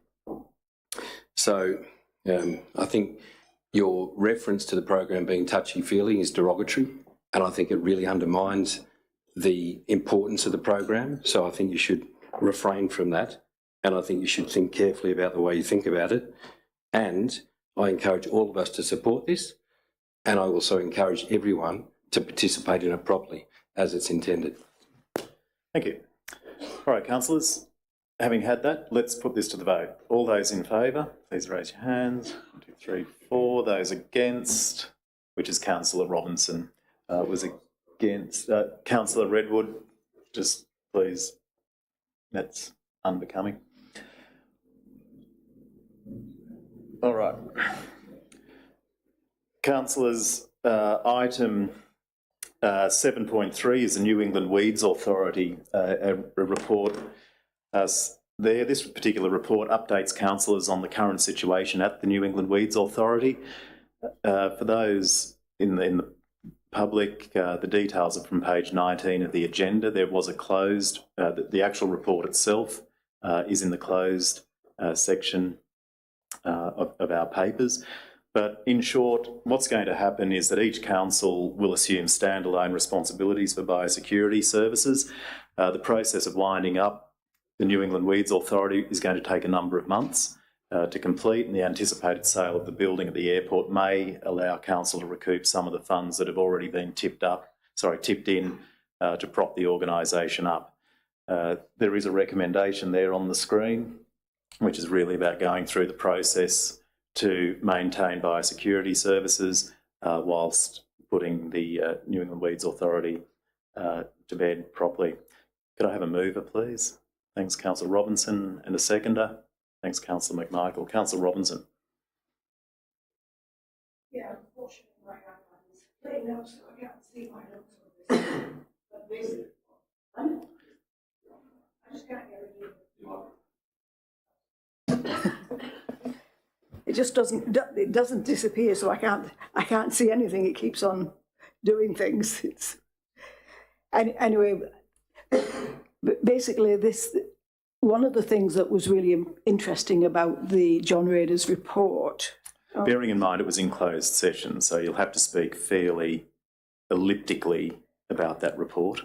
So I think your reference to the program being touchy-feely is derogatory, and I think it really undermines the importance of the program. So I think you should refrain from that, and I think you should think carefully about the way you think about it. And I encourage all of us to support this, and I also encourage everyone to participate in it properly, as it's intended. Thank you. All right, councillors. Having had that, let's put this to the vote. All those in favour, please raise your hands. 1, 2, 3, 4. Those against, which is Councillor Robinson, was against. Councillor Redwood, just please, that's unbecoming. All right. Councillors, item 7.3 is the New England Weeds Authority, a report. This particular report updates councillors on the current situation at the New England Weeds Authority. For those in the public, the details are from page 19 of the agenda. There was a closed, the actual report itself is in the closed section of our papers. But in short, what's going to happen is that each council will assume standalone responsibilities for biosecurity services. The process of winding up the New England Weeds Authority is going to take a number of months to complete, and the anticipated sale of the building at the airport may allow council to recoup some of the funds that have already been tipped in to prop the organisation up. There is a recommendation there on the screen, which is really about going through the process to maintain biosecurity services whilst putting the New England Weeds Authority to bed properly. Could I have a mover, please? Thanks, Councillor Robinson, and a seconder. Thanks, Councillor McMichael. Councillor Robinson. Yeah, unfortunately, my iPad is playing out, so I can't see my notes on this. But basically, I just can't get it. It just doesn't disappear, so I can't see anything. It keeps on doing things. Anyway. But basically, one of the things that was really interesting about the John Rader's report. Bearing in mind it was in closed session, so you'll have to speak fairly elliptically about that report.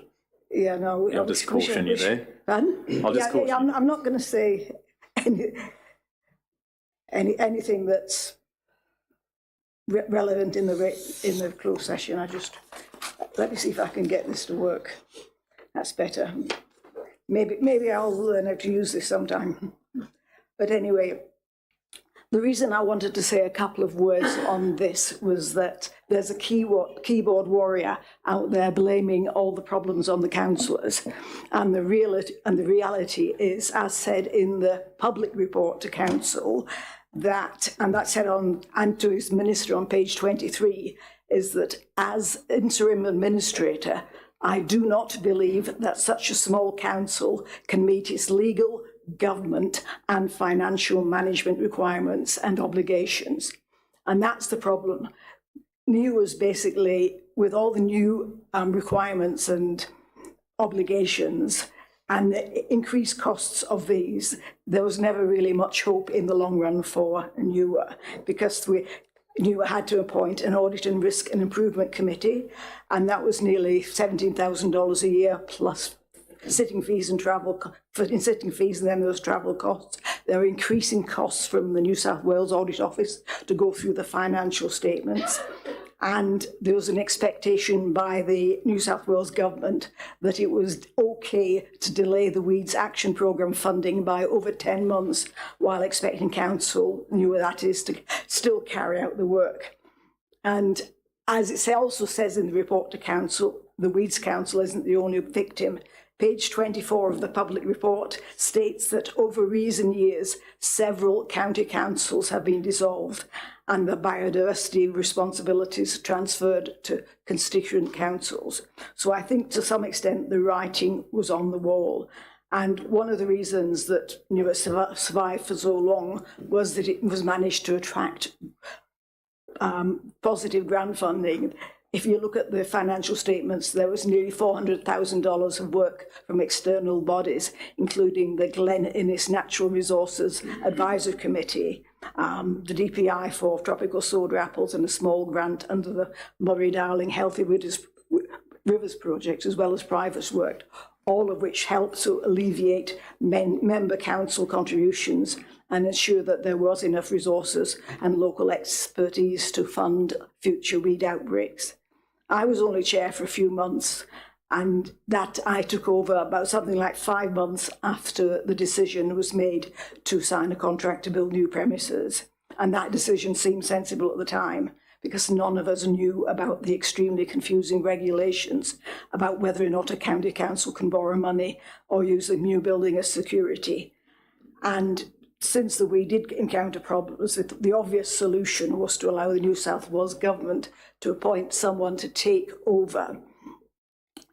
Yeah, no. I'll just caution you there. I'm not going to say anything that's relevant in the closed session. Let me see if I can get this to work. That's better. Maybe I'll learn how to use this sometime. But anyway, the reason I wanted to say a couple of words on this was that there's a keyboard warrior out there blaming all the problems on the councillors. And the reality is, as said in the public report to council, and that's said on, and to his minister on page 23, is that as interim administrator, I do not believe that such a small council can meet its legal, government and financial management requirements and obligations. And that's the problem. New was basically, with all the new requirements and obligations and the increased costs of these, there was never really much hope in the long run for Newer, because Newer had to appoint an audit and risk and improvement committee, and that was nearly $17,000 a year plus sitting fees and sitting fees, and then those travel costs. There are increasing costs from the New South Wales Audit Office to go through the financial statements. And there was an expectation by the New South Wales government that it was okay to delay the Weeds Action Programme funding by over 10 months while expecting council, Newer that is, to still carry out the work. And as it also says in the report to council, the Weeds Council isn't the only victim. Page 24 of the public report states that over recent years, several county councils have been dissolved and the biodiversity responsibilities transferred to constituent councils. So I think to some extent the writing was on the wall. And one of the reasons that Newer survived for so long was that it was managed to attract positive grant funding. If you look at the financial statements, there was nearly $400,000 of work from external bodies, including the Glen Innes Natural Resources Advisory Committee, the DPI for tropical soda apples, and a small grant under the Murray-Darling Healthy Rivers Project, as well as private work, all of which helped to alleviate member council contributions and ensure that there was enough resources and local expertise to fund future weed outbreaks. I was only chair for a few months, and that I took over about something like 5 months after the decision was made to sign a contract to build new premises. And that decision seemed sensible at the time, because none of us knew about the extremely confusing regulations about whether or not a county council can borrow money or use a new building as security. And since we did encounter problems, the obvious solution was to allow the New South Wales government to appoint someone to take over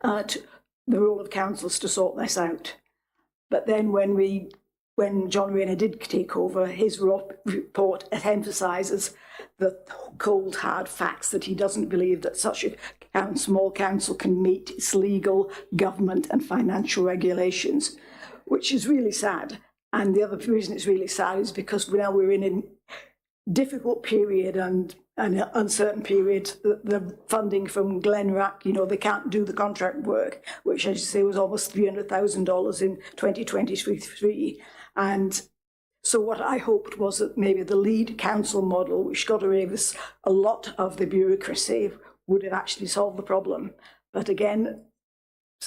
the role of councils to sort this out. But then when John Rayner did take over, his report emphasises the cold, hard facts that he doesn't believe that such a small council can meet its legal, government and financial regulations, which is really sad. And the other reason it's really sad is because now we're in a difficult period and an uncertain period. The funding from Glenrack, they can't do the contract work, which, as you say, was almost $300,000 in 2023. And so what I hoped was that maybe the lead council model, which got rid of a lot of the bureaucracy, would have actually solved the problem. But again,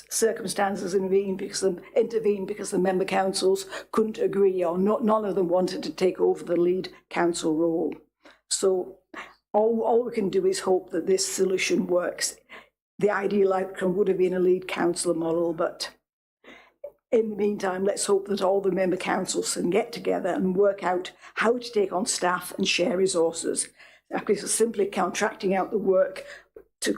circumstances intervened because the member councils couldn't agree, or none of them wanted to take over the lead council role. So all we can do is hope that this solution works. The ideal outcome would have been a lead councillor model, but in the meantime, let's hope that all the member councils can get together and work out how to take on staff and share resources. Because simply contracting out the work to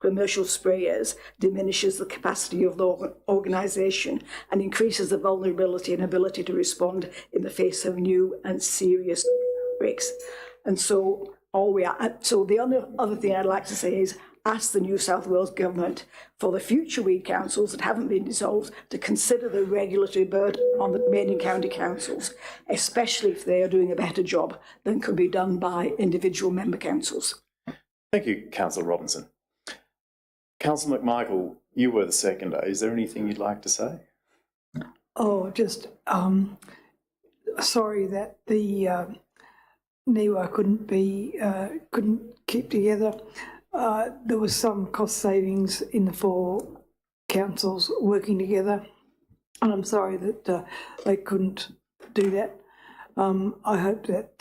commercial sprayers diminishes the capacity of the organisation and increases the vulnerability and ability to respond in the face of new and serious outbreaks. And so the other thing I'd like to say is ask the New South Wales government for the future weed councils that haven't been dissolved to consider the regulatory burden on the remaining county councils, especially if they are doing a better job than could be done by individual member councils. Thank you, Councillor Robinson. Councillor McMichael, you were the seconder. Is there anything you'd like to say? Oh, just sorry that the NIWA couldn't keep together. There was some cost savings in the 4 councils working together, and I'm sorry that they couldn't do that. I hope that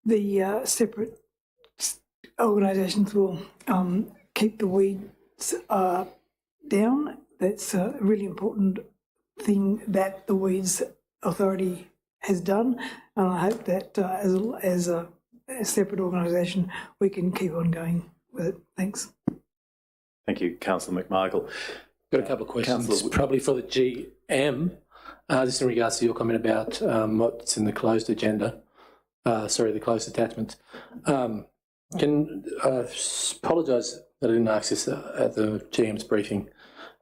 the separate organisations will keep the weeds down. That's a really important thing that the Weeds Authority has done, and I hope that as a separate organisation we can keep on going with it. Thanks. Thank you, Councillor McMichael. Got a couple of questions, Councillor- probably for the GM. Just in regards to your comment about what's in the closed agenda, the closed attachments. Apologise that I didn't ask this at the GM's briefing.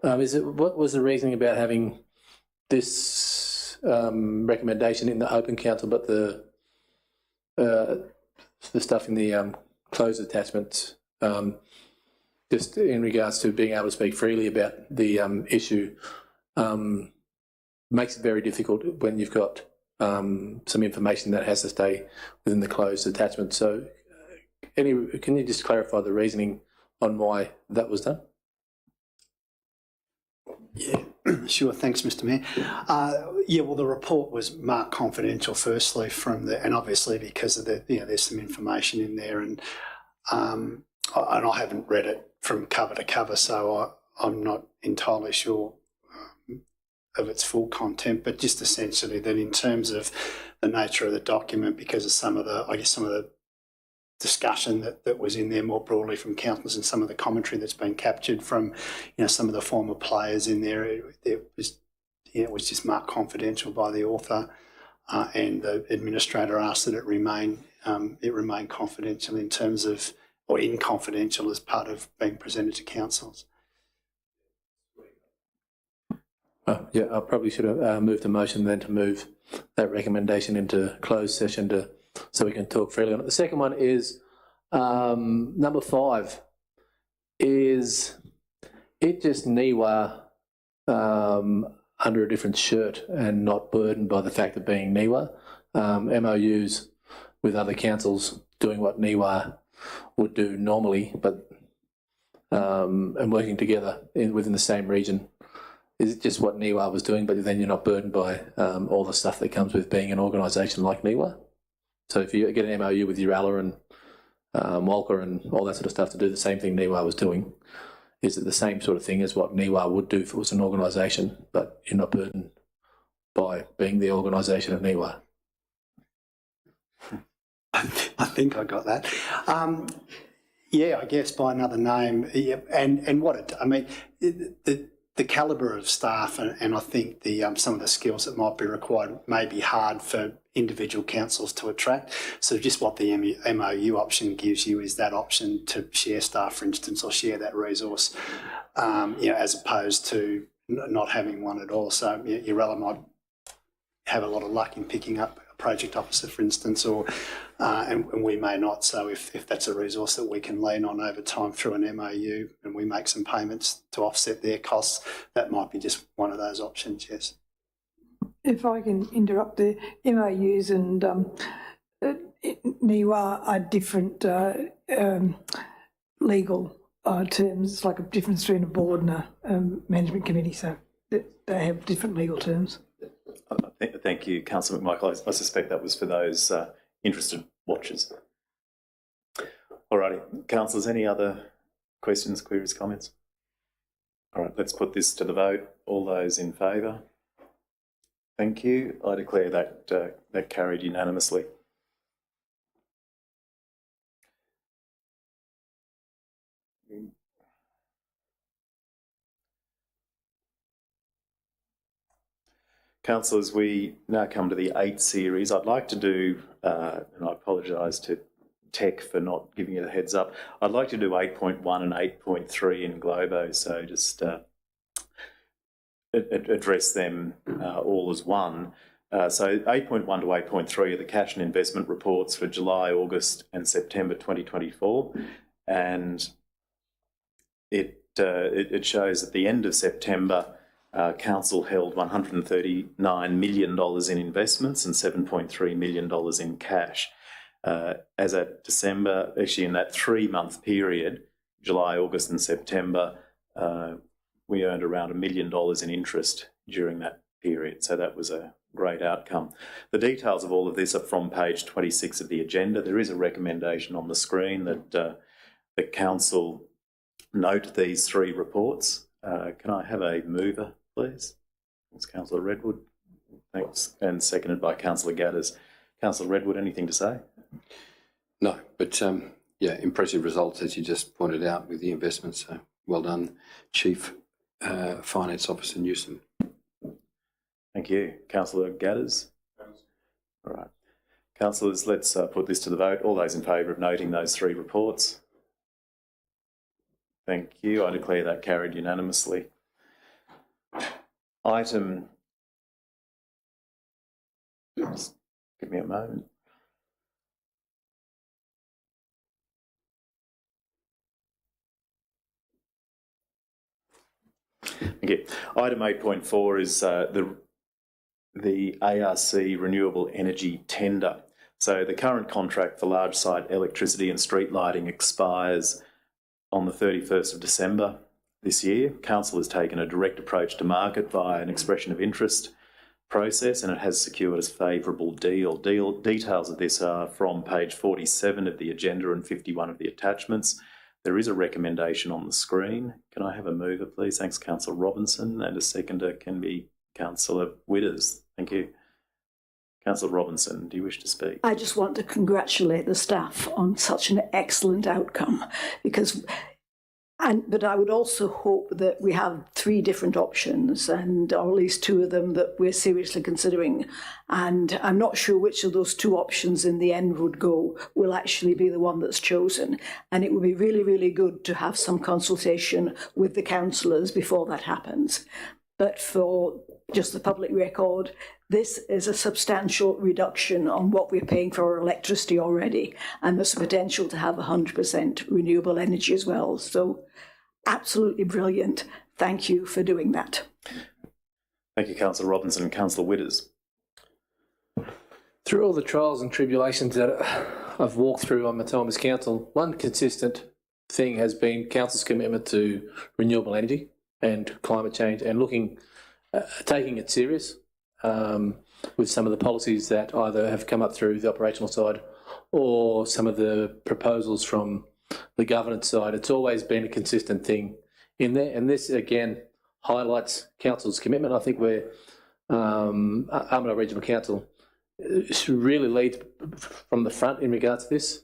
What was the reasoning about having this recommendation in the open council, but the stuff in the closed attachments, just in regards to being able to speak freely about the issue, makes it very difficult when you've got some information that has to stay within the closed attachment. So can you just clarify the reasoning on why that was done? Yeah, sure. Thanks, Mr. Mayor. Well, the report was marked confidential, firstly, and obviously because of there's some information in there, and I haven't read it from cover to cover, so I'm not entirely sure of its full content, but just essentially that in terms of the nature of the document, because of some of the discussion that was in there more broadly from councillors and some of the commentary that's been captured from some of the former players in there, it was just marked confidential by the author, and the administrator asked that it remain confidential in terms of, or confidential as part of being presented to councils. I probably should have moved the motion then to move that recommendation into closed session so we can talk freely on it. The second one is number 5. Is it just NIWA under a different shirt and not burdened by the fact of being NIWA? MOUs with other councils doing what NIWA would do normally, but and working together within the same region. Is it just what NIWA was doing, but then you're not burdened by all the stuff that comes with being an organisation like NIWA? So if you get an MOU with Uralla and Walker and all that sort of stuff to do the same thing NIWA was doing, is it the same sort of thing as what NIWA would do if it was an organisation, but you're not burdened by being the organisation of NIWA? I think I got that. I guess by another name. Yeah, and what the calibre of staff and I think some of the skills that might be required may be hard for individual councils to attract. So just what the MOU option gives you is that option to share staff, for instance, or share that resource, as opposed to not having one at all. So Uralla might have a lot of luck in picking up a project officer, for instance, and we may not. So if that's a resource that we can lean on over time through an MOU and we make some payments to offset their costs, that might be just one of those options, yes. If I can interrupt there, MOUs and NIWA are different legal terms. It's like a difference between a board and a management committee, so they have different legal terms. Thank you, Councillor McMichael. I suspect that was for those interested watchers. All righty. Councillors, any other questions, queries, comments? All right, let's put this to the vote. All those in favour? Thank you. I declare that carried unanimously. Councillors, we now come to the 8 series. I'd like to do, and I apologise to Tech for not giving you the heads up, I'd like to do 8.1 and 8.3 in Globo, so just address them all as one. So 8.1 to 8.3 are the cash and investment reports for July, August and September 2024, and it shows at the end of September Council held $139 million in investments and $7.3 million in cash. As at December, actually in that 3-month period, July, August and September, we earned around $1 million in interest during that period. So that was a great outcome. The details of all of this are from page 26 of the agenda. There is a recommendation on the screen that the Council note these 3 reports. Can I have a mover, please? It's Councillor Redwood. Thanks. And seconded by Councillor Gadders. Councillor Redwood, anything to say? No, but yeah, impressive results as you just pointed out with the investments. So well done, Chief Finance Officer Newsom. Thank you. Councillor Gadders? All right. Councillors, let's put this to the vote. All those in favour of noting those 3 reports? Thank you. I declare that carried unanimously. Item... Just give me a moment. Okay. Item 8.4 is the ARC renewable energy tender. So the current contract for large site electricity and street lighting expires on the 31st of December this year. Council has taken a direct approach to market via an expression of interest process, and it has secured a favourable deal. Details of this are from page 47 of the agenda and 51 of the attachments. There is a recommendation on the screen. Can I have a mover, please? Thanks, Councillor Robinson, and a seconder can be Councillor Widders. Thank you. Councillor Robinson, do you wish to speak? I just want to congratulate the staff on such an excellent outcome, but I would also hope that we have 3 different options, and or at least 2 of them that we're seriously considering. And I'm not sure which of those 2 options in the end will actually be the one that's chosen. And it would be really, really good to have some consultation with the councillors before that happens. But for just the public record, this is a substantial reduction on what we're paying for our electricity already, and there's the potential to have 100% renewable energy as well. So absolutely brilliant. Thank you for doing that. Thank you, Councillor Robinson and Councillor Widders. Through all the trials and tribulations that I've walked through on my time as council, one consistent thing has been council's commitment to renewable energy and climate change, and taking it serious with some of the policies that either have come up through the operational side or some of the proposals from the governance side. It's always been a consistent thing in there, and this again highlights council's commitment. I think we're Armidale Regional Council really leads from the front in regards to this.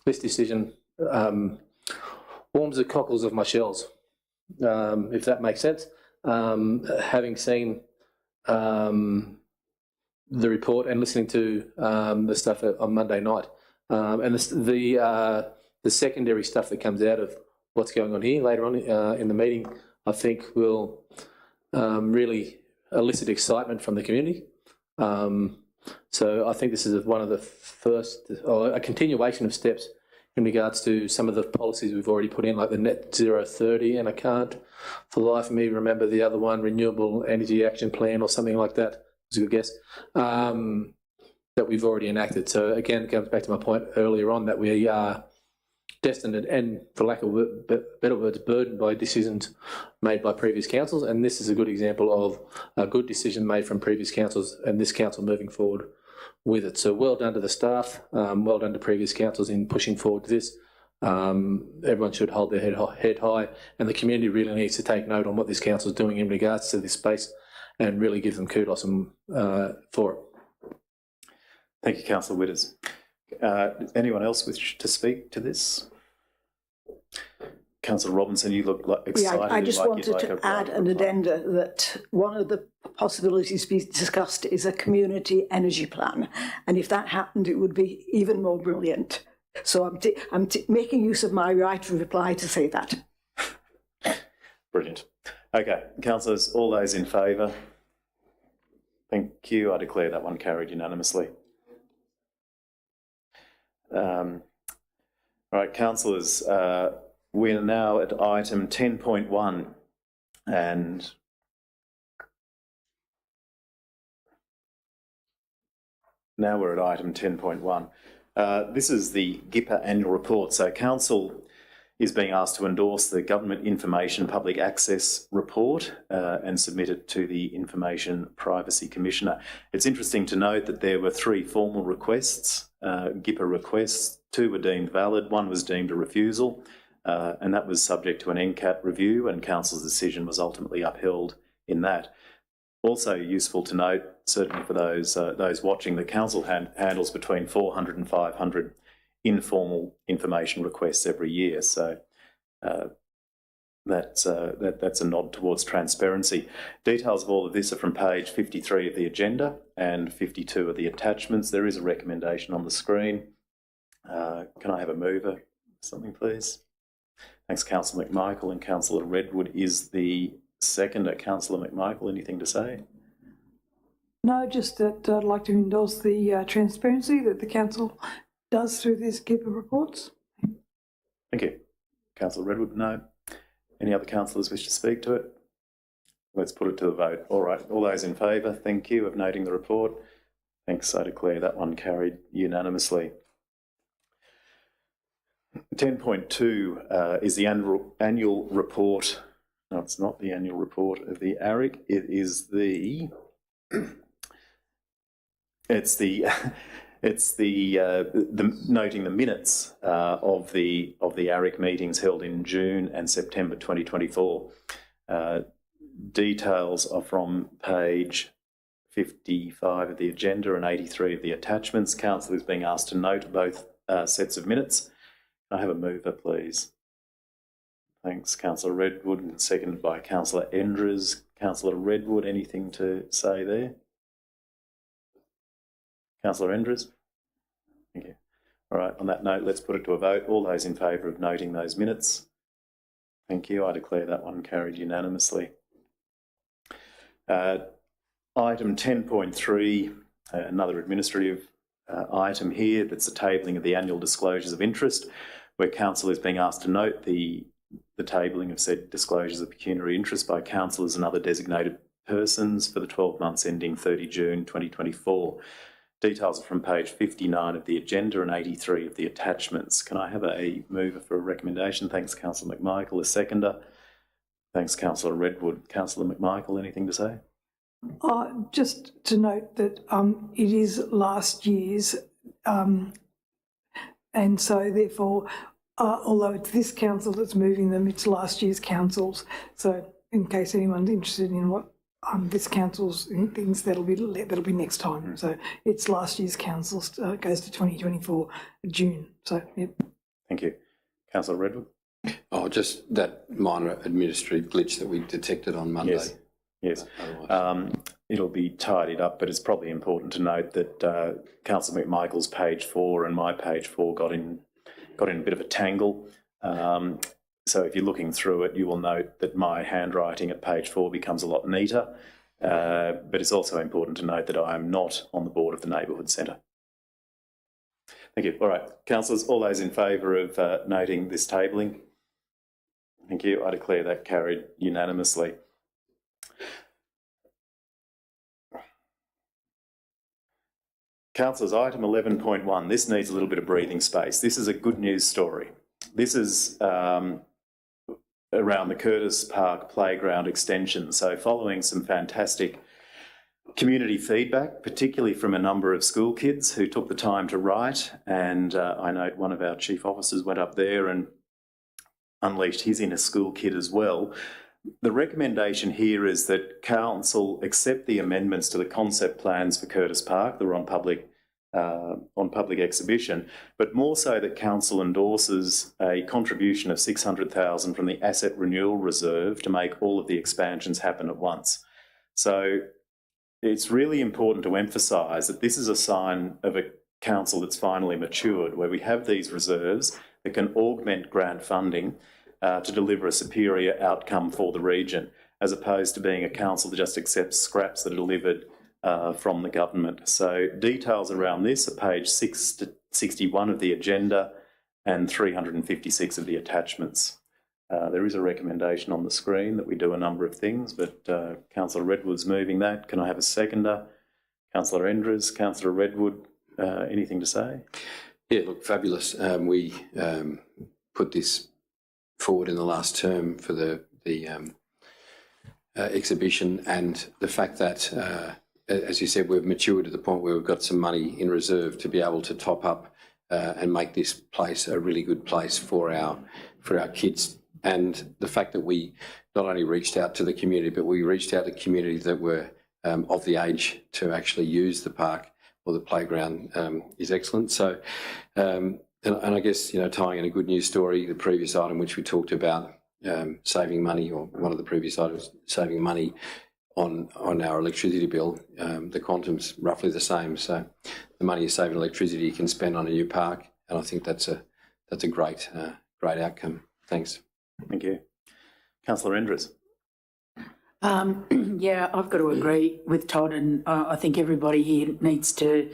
This decision warms the cockles of my shells, if that makes sense. Having seen the report and listening to the stuff on Monday night, and the secondary stuff that comes out of what's going on here later on in the meeting, I think will really elicit excitement from the community. So I think this is one of the first, or a continuation of steps in regards to some of the policies we've already put in, like the Net Zero 30, and I can't for the life of me remember the other one, Renewable Energy Action Plan or something like that. It's a good guess. That we've already enacted. So again, it comes back to my point earlier on that we are destined and, for lack of better words, burdened by decisions made by previous councils, and this is a good example of a good decision made from previous councils and this council moving forward with it. So well done to the staff, well done to previous councils in pushing forward to this. Everyone should hold their head high, and the community really needs to take note on what this council is doing in regards to this space and really give them kudos for it. Thank you, Councillor Widders. Anyone else wish to speak to this? Councillor Robinson, you look excited. Yeah, I just wanted to add an addenda that one of the possibilities to be discussed is a community energy plan. And if that happened, it would be even more brilliant. So I'm making use of my right of reply to say that. Brilliant. Okay, councillors, all those in favour? Thank you. I declare that one carried unanimously. All right, councillors, we're now at item 10.1, and Now we're at item 10.1. This is the GIPA annual report. So Council is being asked to endorse the Government Information Public Access report and submit it to the Information Privacy Commissioner. It's interesting to note that there were 3 formal requests, GIPA requests. 2 were deemed valid, 1 was deemed a refusal, and that was subject to an NCAT review, and Council's decision was ultimately upheld in that. Also useful to note, certainly for those watching, the Council handles between 400 and 500 informal information requests every year. So that's a nod towards transparency. Details of all of this are from page 53 of the agenda and 52 of the attachments. There is a recommendation on the screen. Can I have a mover? Something, please. Thanks, Councillor McMichael, and Councillor Redwood is the seconder. Councillor McMichael, anything to say? No, just that I'd like to endorse the transparency that the council does through these GIPA reports. Thank you. Councillor Redwood, no. Any other councillors wish to speak to it? Let's put it to the vote. All right, all those in favour, thank you, of noting the report. Thanks, I declare that one carried unanimously. 10.2 is the annual report. No, it's not the annual report of the ARIC. It is the... It's the noting the minutes of the ARIC meetings held in June and September 2024. Details are from page 55 of the agenda and 83 of the attachments. Council is being asked to note both sets of minutes. Can I have a mover, please? Thanks, Councillor Redwood, and seconded by Councillor Enders. Councillor Redwood, anything to say there? Councillor Enders? Thank you. All right, on that note, let's put it to a vote. All those in favour of noting those minutes? Thank you. I declare that one carried unanimously. Item 10.3, another administrative item here. That's the tabling of the annual disclosures of interest, where Council is being asked to note the tabling of said disclosures of pecuniary interest by councillors and other designated persons for the 12 months ending 30 June 2024. Details are from page 59 of the agenda and 83 of the attachments. Can I have a mover for a recommendation? Thanks, Councillor McMichael. A seconder? Thanks, Councillor Redwood. Councillor McMichael, anything to say? Just to note that it is last year's, and so therefore, although it's this council that's moving them, it's last year's councils. So in case anyone's interested in what this council's things, that'll be next time. So it's last year's councils, goes to 2024 June. So yep. Thank you. Councillor Redwood? Oh, just that minor administrative glitch that we detected on Monday. Yes. It'll be tidied up, but it's probably important to note that Councillor McMichael's page 4 and my page 4 got in a bit of a tangle. So if you're looking through it, you will note that my handwriting at page 4 becomes a lot neater. But it's also important to note that I am not on the board of the Neighbourhood Centre. Thank you. All right, councillors, all those in favour of noting this tabling? Thank you. I declare that carried unanimously. Councillors, item 11.1. This needs a little bit of breathing space. This is a good news story. This is around the Curtis Park Playground extension. So following some fantastic community feedback, particularly from a number of school kids who took the time to write, and I note one of our chief officers went up there and unleashed his inner school kid as well. The recommendation here is that Council accept the amendments to the concept plans for Curtis Park that were on public exhibition, but more so that Council endorses a contribution of $600,000 from the Asset Renewal Reserve to make all of the expansions happen at once. So it's really important to emphasise that this is a sign of a council that's finally matured, where we have these reserves that can augment grant funding to deliver a superior outcome for the region, as opposed to being a council that just accepts scraps that are delivered from the government. So details around this are page 6 to 61 of the agenda and 356 of the attachments. There is a recommendation on the screen that we do a number of things, but Councillor Redwood's moving that. Can I have a seconder? Councillor Enders, Councillor Redwood, anything to say? Yeah, look, fabulous. We put this forward in the last term for the exhibition, and the fact that, as you said, we've matured to the point where we've got some money in reserve to be able to top up and make this place a really good place for our kids. And the fact that we not only reached out to the community, but we reached out to communities that were of the age to actually use the park or the playground is excellent. So, and I guess, you know, tying in a good news story, the previous item which we talked about saving money, or one of the previous items, saving money on our electricity bill, the quantum's roughly the same. So the money you save in electricity you can spend on a new park, and I think that's a great outcome. Thanks. Thank you. Councillor Enders. Yeah, I've got to agree with Todd, and I think everybody here needs to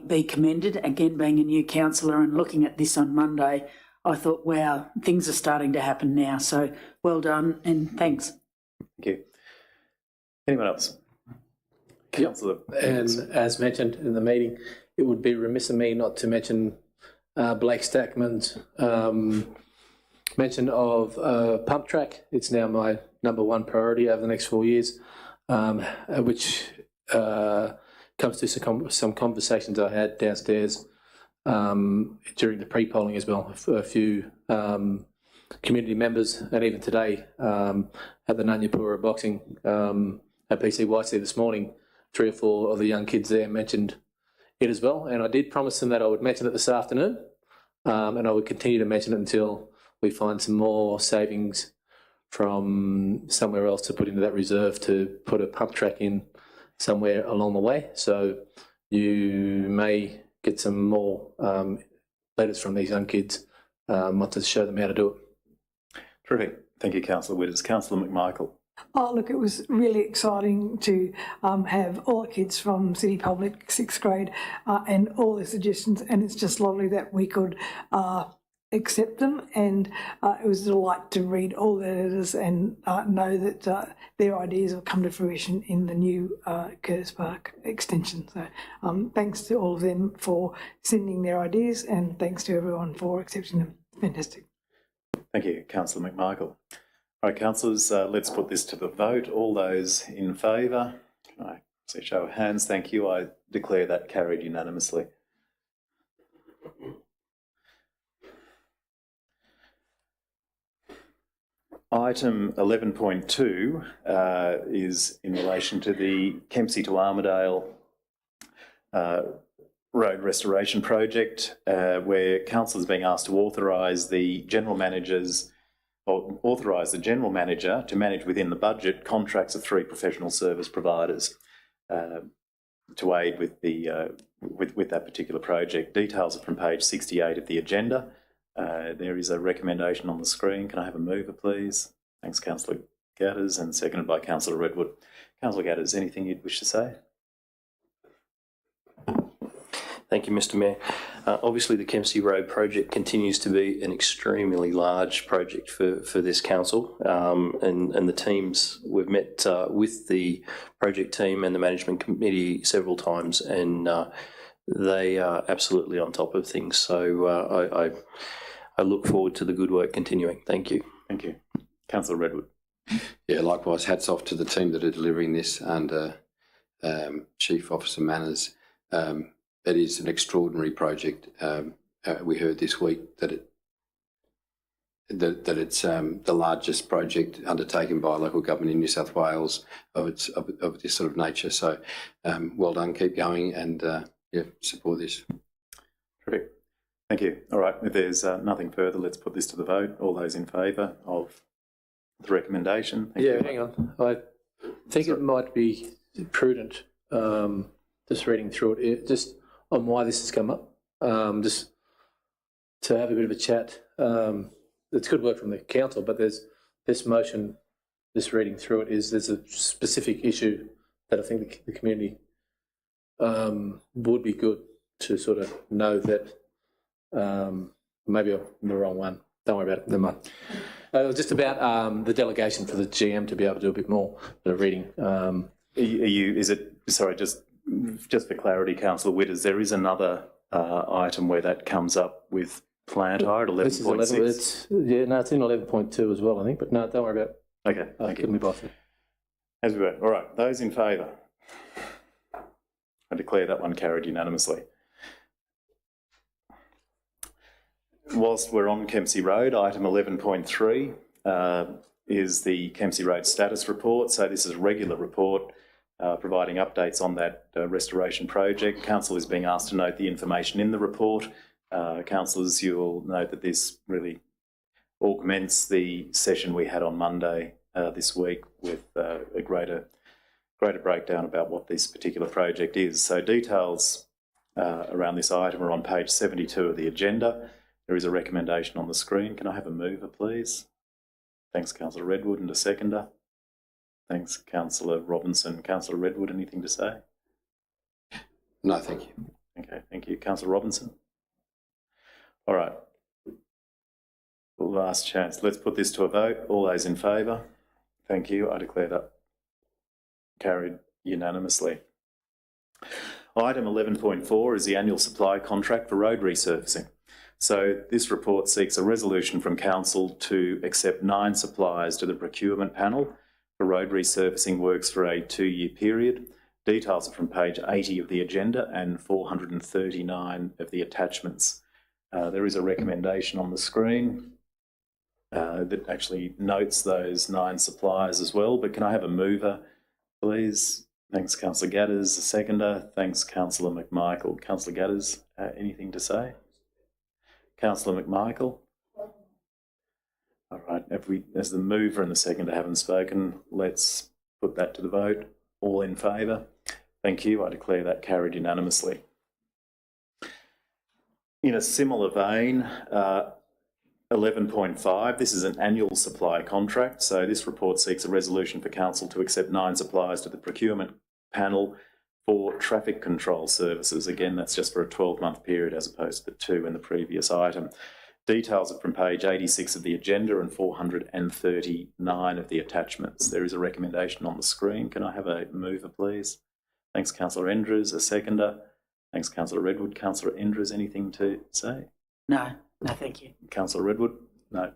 be commended. Again, being a new councillor and looking at this on Monday, I thought, wow, things are starting to happen now. So well done and thanks. Thank you. Anyone else? Councillor. And as mentioned in the meeting, it would be remiss of me not to mention Blake Stackman's mention of pump track. It's now my number one priority over the next 4 years, which comes to some conversations I had downstairs during the pre-polling as well. A few community members, and even today at the Nanyapura boxing at PCYC this morning, 3 or 4 of the young kids there mentioned it as well. And I did promise them that I would mention it this afternoon, and I would continue to mention it until we find some more savings from somewhere else to put into that reserve to put a pump track in somewhere along the way. So you may get some more letters from these young kids want to show them how to do it. Terrific. Thank you, Councillor Witters. Councillor McMichael. Oh, look, it was really exciting to have all the kids from City Public 6th grade and all their suggestions, and it's just lovely that we could accept them, and it was a delight to read all the letters and know that their ideas will come to fruition in the new Curtis Park extension. So thanks to all of them for sending their ideas, and thanks to everyone for accepting them. Fantastic. Thank you, Councillor McMichael. All right, councillors, let's put this to the vote. All those in favour? Can I see a show of hands? Thank you. I declare that carried unanimously. Item 11.2 is in relation to the Kempsey to Armidale road restoration project, where council is being asked to authorise the general manager to manage within the budget contracts of 3 professional service providers to aid with the with that particular project. Details are from page 68 of the agenda. There is a recommendation on the screen. Can I have a mover, please? Thanks, Councillor Gatters, and seconded by Councillor Redwood. Councillor Gatters, anything you'd wish to say? Thank you, Mr Mayor. Obviously, the Kempsey Road project continues to be an extremely large project for this council, and the teams, we've met with the project team and the management committee several times, and they are absolutely on top of things. So I look forward to the good work continuing. Thank you. Thank you. Councillor Redwood. Yeah, likewise, hats off to the team that are delivering this under Chief Officer Manners. It is an extraordinary project. We heard this week that it's the largest project undertaken by a local government in New South Wales of this sort of nature. So well done, keep going, and support this. Terrific. Thank you. All right, if there's nothing further, let's put this to the vote. All those in favour of the recommendation? Thank you. Hang on. I think it might be prudent, just reading through it, just on why this has come up, just to have a bit of a chat. It's good work from the council, but there's this motion, just reading through it, there's a specific issue that I think the community would be good to sort of know that. Maybe I'm the wrong one. Don't worry about it. Never mind. Just about the delegation for the GM to be able to do a bit more of reading. Is it, sorry, just Just for clarity, Councillor Witters, there is another item where that comes up with plant hire at This is 11.6. it's in 11.2 as well, I think, but no, don't worry about it. Okay, thank Couldn't you. be bothered. As we were. All right, those in favour? I declare that one carried unanimously. Whilst we're on Kempsey Road, item 11.3 is the Kempsey Road status report. So this is a regular report providing updates on that restoration project. Council is being asked to note the information in the report. Councillors, you'll note that this really augments the session we had on Monday this week with a greater breakdown about what this particular project is. So details around this item are on page 72 of the agenda. There is a recommendation on the screen. Can I have a mover, please? Thanks, Councillor Redwood, and a seconder. Thanks, Councillor Robinson. Councillor Redwood, anything to say? No, thank you. Okay, thank you. Councillor Robinson? All right. Last chance. Let's put this to a vote. All those in favour? Thank you. I declare that carried unanimously. Item 11.4 is the annual supply contract for road resurfacing. So this report seeks a resolution from Council to accept 9 suppliers to the procurement panel for road resurfacing works for a 2-year period. Details are from page 80 of the agenda and 439 of the attachments. There is a recommendation on the screen that actually notes those 9 suppliers as well, but can I have a mover, please? Thanks, Councillor Gadders. A seconder. Thanks, Councillor McMichael. Councillor Gadders, anything to say? Councillor McMichael? All right, as the mover and the seconder haven't spoken, let's put that to the vote. All in favour? Thank you. I declare that carried unanimously. In a similar vein, 11.5, this is an annual supply contract. So this report seeks a resolution for Council to accept 9 suppliers to the procurement panel for traffic control services. Again, that's just for a 12-month period as opposed to the 2 in the previous item. Details are from page 86 of the agenda and 439 of the attachments. There is a recommendation on the screen. Can I have a mover, please? Thanks, Councillor Enders. A seconder. Thanks, Councillor Redwood. Councillor Enders, anything to say? No, thank you. Councillor Redwood? No.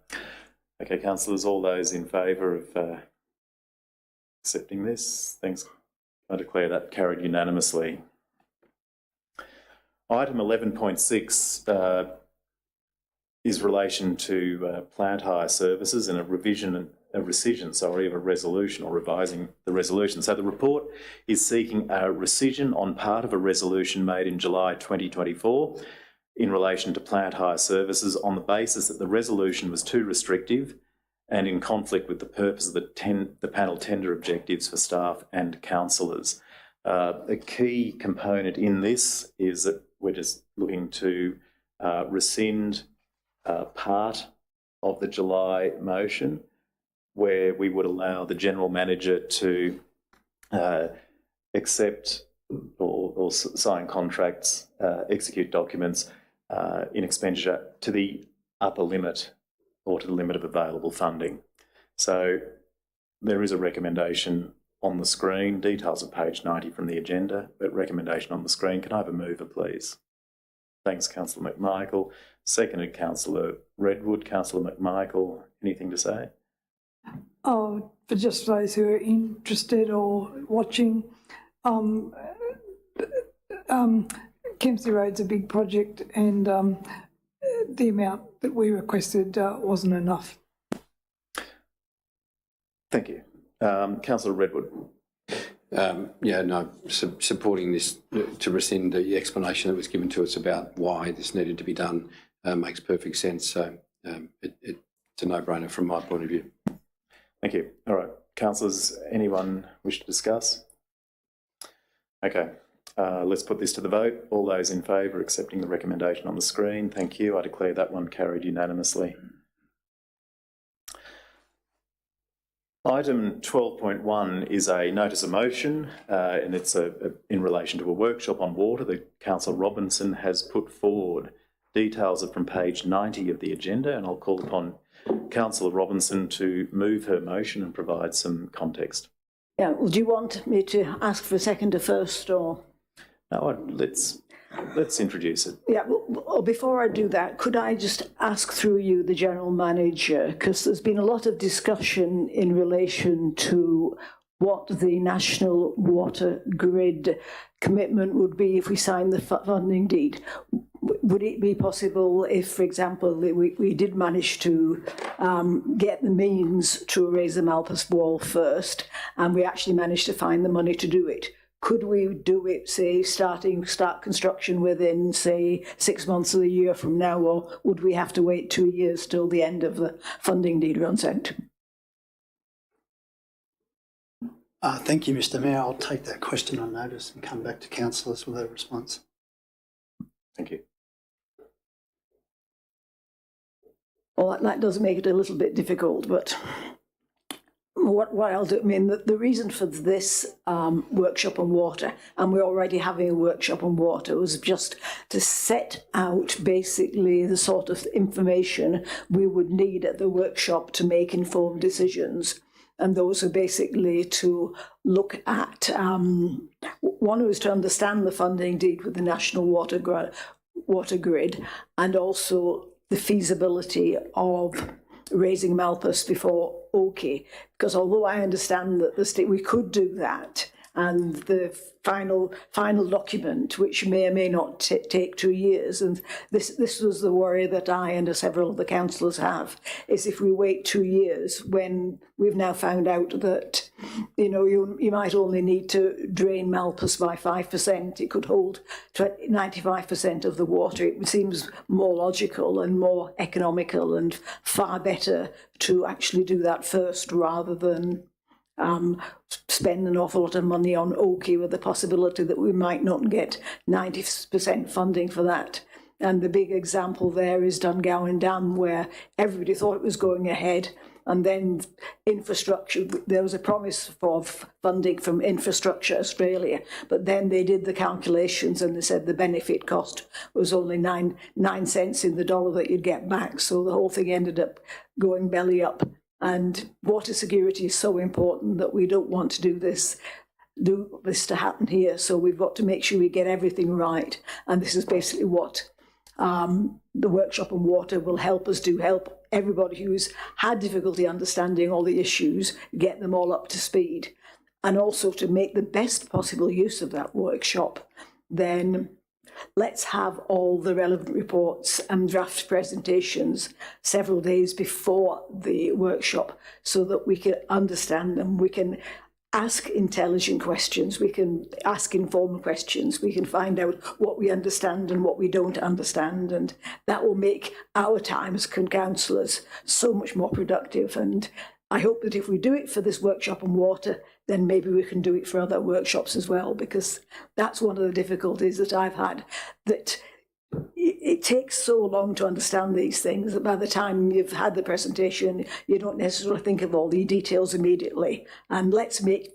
Okay, councillors, all those in favour of accepting this? Thanks. I declare that carried unanimously. Item 11.6 is relation to plant hire services and a rescission of a resolution or revising the resolution. So the report is seeking a rescission on part of a resolution made in July 2024 in relation to plant hire services on the basis that the resolution was too restrictive and in conflict with the purpose of the panel tender objectives for staff and councillors. A key component in this is that we're just looking to rescind part of the July motion where we would allow the General Manager to accept or sign contracts, execute documents in expenditure to the upper limit or to the limit of available funding. So there is a recommendation on the screen, details of page 90 from the agenda, but recommendation on the screen. Can I have a mover, please? Thanks, Councillor McMichael. Seconded, Councillor Redwood. Councillor McMichael, anything to say? Oh, for just those who are interested or watching, Kempsey Road's a big project and the amount that we requested wasn't enough. Thank you. Councillor Redwood. Supporting this to rescind the explanation that was given to us about why this needed to be done makes perfect sense. So it's a no-brainer from my point of view. Thank you. All right. Councillors, anyone wish to discuss? Okay. Let's put this to the vote. All those in favour accepting the recommendation on the screen, thank you. I declare that one carried unanimously. Item 12.1 is a notice of motion and it's in relation to a workshop on water that Councillor Robinson has put forward. Details are from page 90 of the agenda and I'll call upon Councillor Robinson to move her motion and provide some context. Yeah, well, do you want me to ask for a seconder first or? No, let's introduce it. Yeah, well, before I do that, could I just ask through you, the General Manager, because there's been a lot of discussion in relation to what the National Water Grid commitment would be if we signed the funding deed. Would it be possible if, for example, we did manage to get the means to raise the Malpas wall first, and we actually managed to find the money to do it? Could we do it, say, start construction within, say, 6 months of the year from now, or would we have to wait 2 years till the end of the funding deed runs out? Thank you, Mr Mayor. I'll take that question on notice and come back to councillors with a response. Thank you. Well, that does make it a little bit difficult, but what I'll do, I mean, the reason for this workshop on water, and we're already having a workshop on water, was just to set out basically the sort of information we would need at the workshop to make informed decisions. And those are basically to look at, one was to understand the funding deed with the National Water Grid, and also the feasibility of raising Malpas before Oakey. Because although I understand that we could do that, and the final document, which may or may not take 2 years, and this was the worry that I and several of the councillors have, is if we wait 2 years when we've now found out that, you know, you might only need to drain Malpas by 5%, it could hold 95% of the water. It seems more logical and more economical and far better to actually do that first rather than spend an awful lot of money on Oakey with the possibility that we might not get 90% funding for that. And the big example there is Dungowan Dam, where everybody thought it was going ahead, and then infrastructure, there was a promise for funding from Infrastructure Australia, but then they did the calculations and they said the benefit cost was only 9 cents in the dollar that you'd get back, so the whole thing ended up going belly up. And water security is so important that we don't want to do this to happen here. So we've got to make sure we get everything right. And this is basically what the workshop on water will help us do, help everybody who's had difficulty understanding all the issues, get them all up to speed. And also to make the best possible use of that workshop, then let's have all the relevant reports and draft presentations several days before the workshop so that we can understand them. We can ask intelligent questions, we can ask informed questions, we can find out what we understand and what we don't understand, and that will make our time as councillors so much more productive. And I hope that if we do it for this workshop on water, then maybe we can do it for other workshops as well, because that's one of the difficulties that I've had, that it takes so long to understand these things that by the time you've had the presentation, you don't necessarily think of all the details immediately. And let's make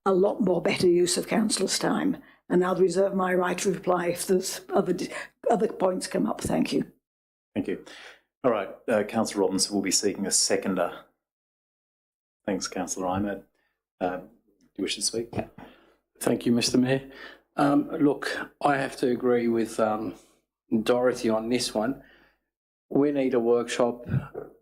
a lot more better use of councillors' time. And I'll reserve my right to reply if there's other points come up. Thank you. Thank you. All right, Councillor Robinson will be seeking a seconder. Thanks, Councillor Ahmed. Do you wish to speak? Thank you, Mr Mayor. Look, I have to agree with Dorothy on this one. We need a workshop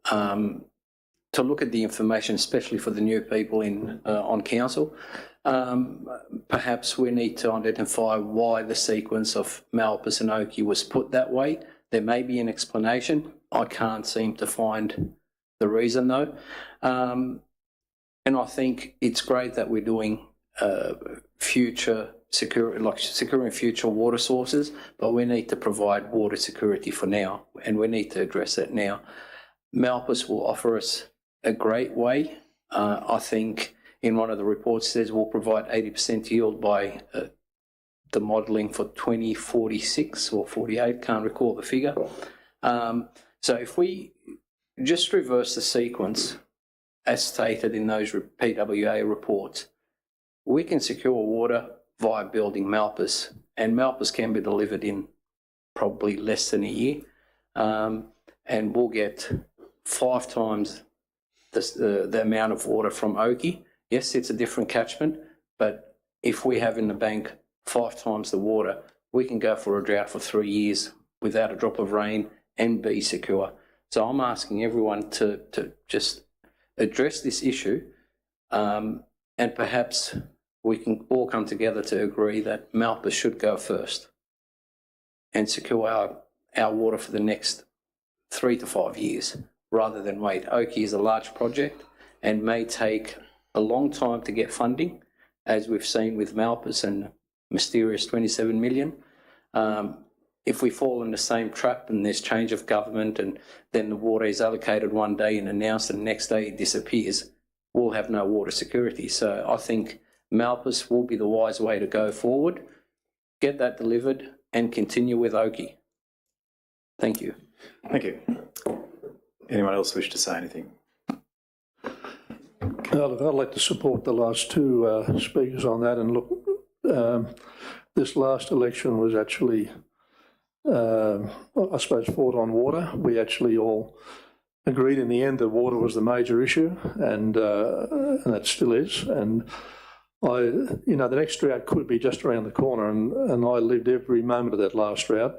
to look at the information, especially for the new people on council. Perhaps we need to identify why the sequence of Malpas and Oakey was put that way. There may be an explanation. I can't seem to find the reason though. And I think it's great that we're doing securing future water sources, but we need to provide water security for now, and we need to address that now. Malpas will offer us a great way. I think in one of the reports says we'll provide 80% yield by the modelling for 2046 or 48, can't recall the figure. So if we just reverse the sequence, as stated in those PWA reports, we can secure water via building Malpas, and Malpas can be delivered in probably less than a year, and we'll get 5 times the amount of water from Oakey. Yes, it's a different catchment, but if we have in the bank 5 times the water, we can go for a drought for 3 years without a drop of rain and be secure. So I'm asking everyone to just address this issue, and perhaps we can all come together to agree that Malpas should go first and secure our water for the next 3 to 5 years rather than wait. Oakey is a large project and may take a long time to get funding, as we've seen with Malpas and mysterious 27 million. If we fall in the same trap and there's change of government and then the water is allocated one day and announced and the next day it disappears, we'll have no water security. So I think Malpas will be the wise way to go forward, get that delivered and continue with Oakey. Thank you. Thank you. Anyone else wish to say anything? Look, I'd like to support the last two speakers on that. And look, this last election was actually, I suppose, fought on water. We actually all agreed in the end that water was the major issue, and that still is. And the next drought could be just around the corner, and I lived every moment of that last drought,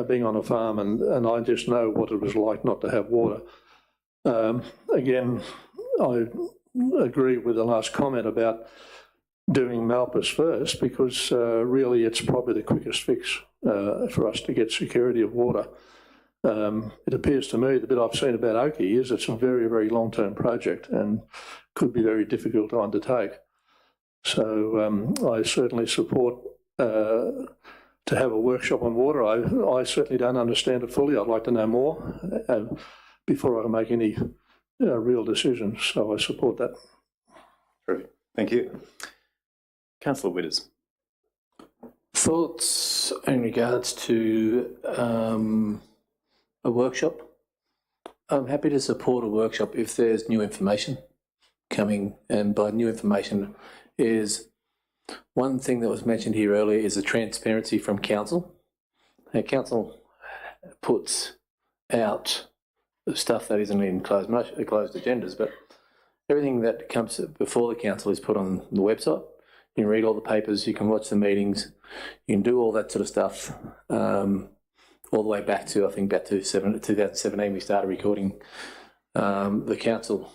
being on a farm, and I just know what it was like not to have water. Again, I agree with the last comment about doing Malpas first, because really it's probably the quickest fix for us to get security of water. It appears to me, the bit I've seen about Oakey is it's a very, very long-term project and could be very difficult to undertake. So I certainly support to have a workshop on water. I certainly don't understand it fully. I'd like to know more before I make any real decisions. So I support that. Terrific. Thank you. Councillor Witters. Thoughts in regards to a workshop? I'm happy to support a workshop if there's new information coming, and by new information is one thing that was mentioned here earlier is the transparency from council. Council puts out stuff that isn't in closed agendas, but everything that comes before the council is put on the website. You can read all the papers, you can watch the meetings, you can do all that sort of stuff, all the way back to, I think, back to 2017 we started recording the council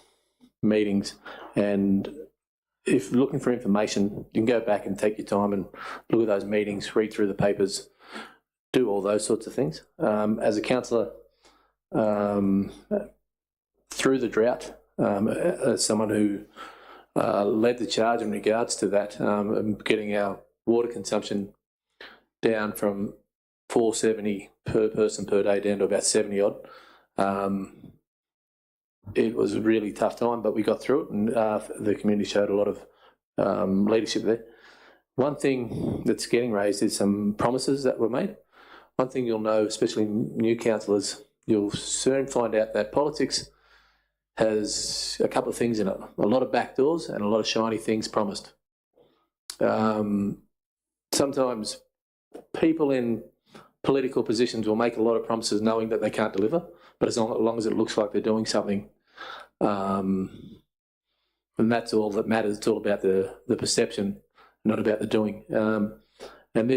meetings. And if looking for information, you can go back and take your time and look at those meetings, read through the papers, do all those sorts of things. As a councillor, through the drought, as someone who led the charge in regards to that, getting our water consumption down from 470 per person per day down to about 70 odd. It was a really tough time, but we got through it, and the community showed a lot of leadership there. One thing that's getting raised is some promises that were made. One thing you'll know, especially new councillors, you'll soon find out that politics has a couple of things in it. A lot of backdoors and a lot of shiny things promised. Sometimes people in political positions will make a lot of promises knowing that they can't deliver, but as long as it looks like they're doing something, and that's all that matters. It's all about the perception, not about the doing. And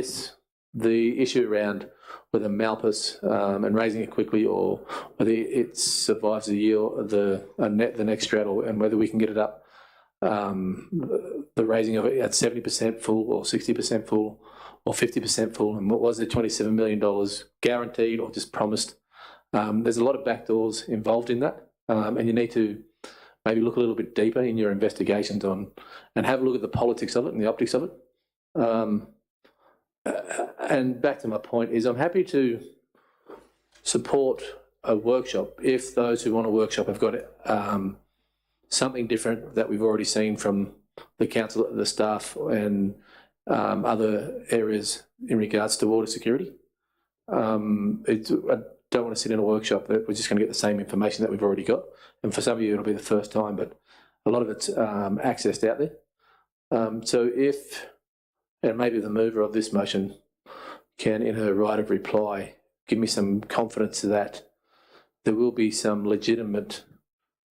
the issue around whether Malpas and raising it quickly, or whether it survives the year, the next drought, and whether we can get it up, the raising of it at 70% full or 60% full or 50% full, and what was it, $27 million guaranteed or just promised. There's a lot of backdoors involved in that, and you need to maybe look a little bit deeper in your investigations on, and have a look at the politics of it and the optics of it. And back to my point is, I'm happy to support a workshop if those who want a workshop have got something different that we've already seen from the council, the staff, and other areas in regards to water security. I don't want to sit in a workshop that we're just going to get the same information that we've already got. And for some of you, it'll be the first time, but a lot of it's accessed out there. So if, and maybe the mover of this motion can, in her right of reply, give me some confidence that there will be some legitimate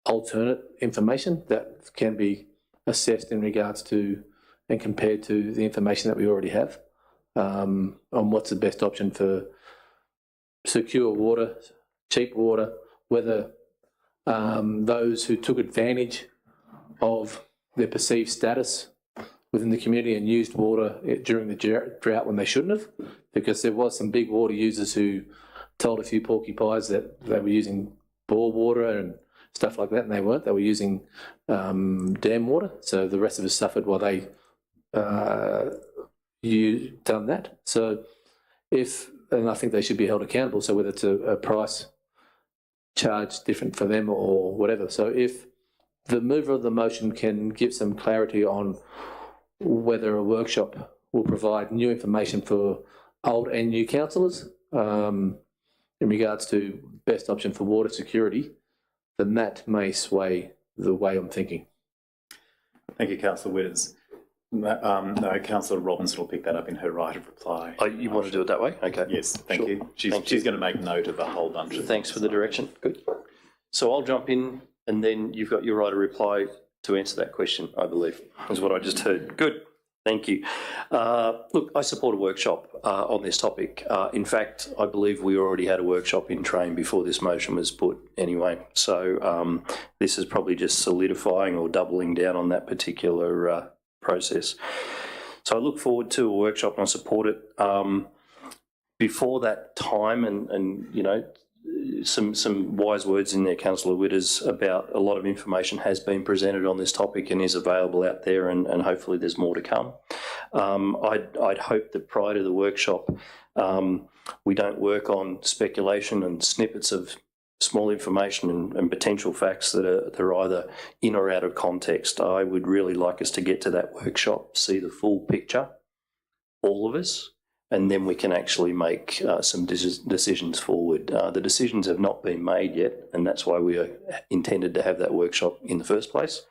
alternate information that can be assessed in regards to and compared to the information that we already have. on what's the best option for secure water, cheap water, whether those who took advantage of their perceived status within the community and used water during the drought when they shouldn't have, because there was some big water users who told a few porcupines that they were using bore water and stuff like that, and they weren't. They were using dam water. So the rest of us suffered while they done that. So and I think they should be held accountable. So whether it's a price charge different for them or whatever. So if the mover of the motion can give some clarity on whether a workshop will provide new information for old and new councillors in regards to best option for water security, then that may sway the way I'm thinking. Thank you, Councillor Witters. No, Councillor Robinson will pick that up in her right of reply. Oh, you want to do it that way? Okay. Yes, thank Sure. you. She's Thank you. going to make note of a whole bunch of Thanks for the direction. Good. So I'll jump in and then you've got your right of reply to answer that question, I believe, is what I just heard. Good. Thank you. Look, I support a workshop on this topic. In fact, I believe we already had a workshop in train before this motion was put anyway. So this is probably just solidifying or doubling down on that particular process. So I look forward to a workshop and I support it. Before that time and you know, some wise words in there, Councillor Witters, about a lot of information has been presented on this topic and is available out there, and hopefully there's more to come. I'd hope that prior to the workshop, we don't work on speculation and snippets of small information and potential facts that are either in or out of context. I would really like us to get to that workshop, see the full picture, all of us, and then we can actually make some decisions forward. The decisions have not been made yet, and that's why we are intended to have that workshop in the first place.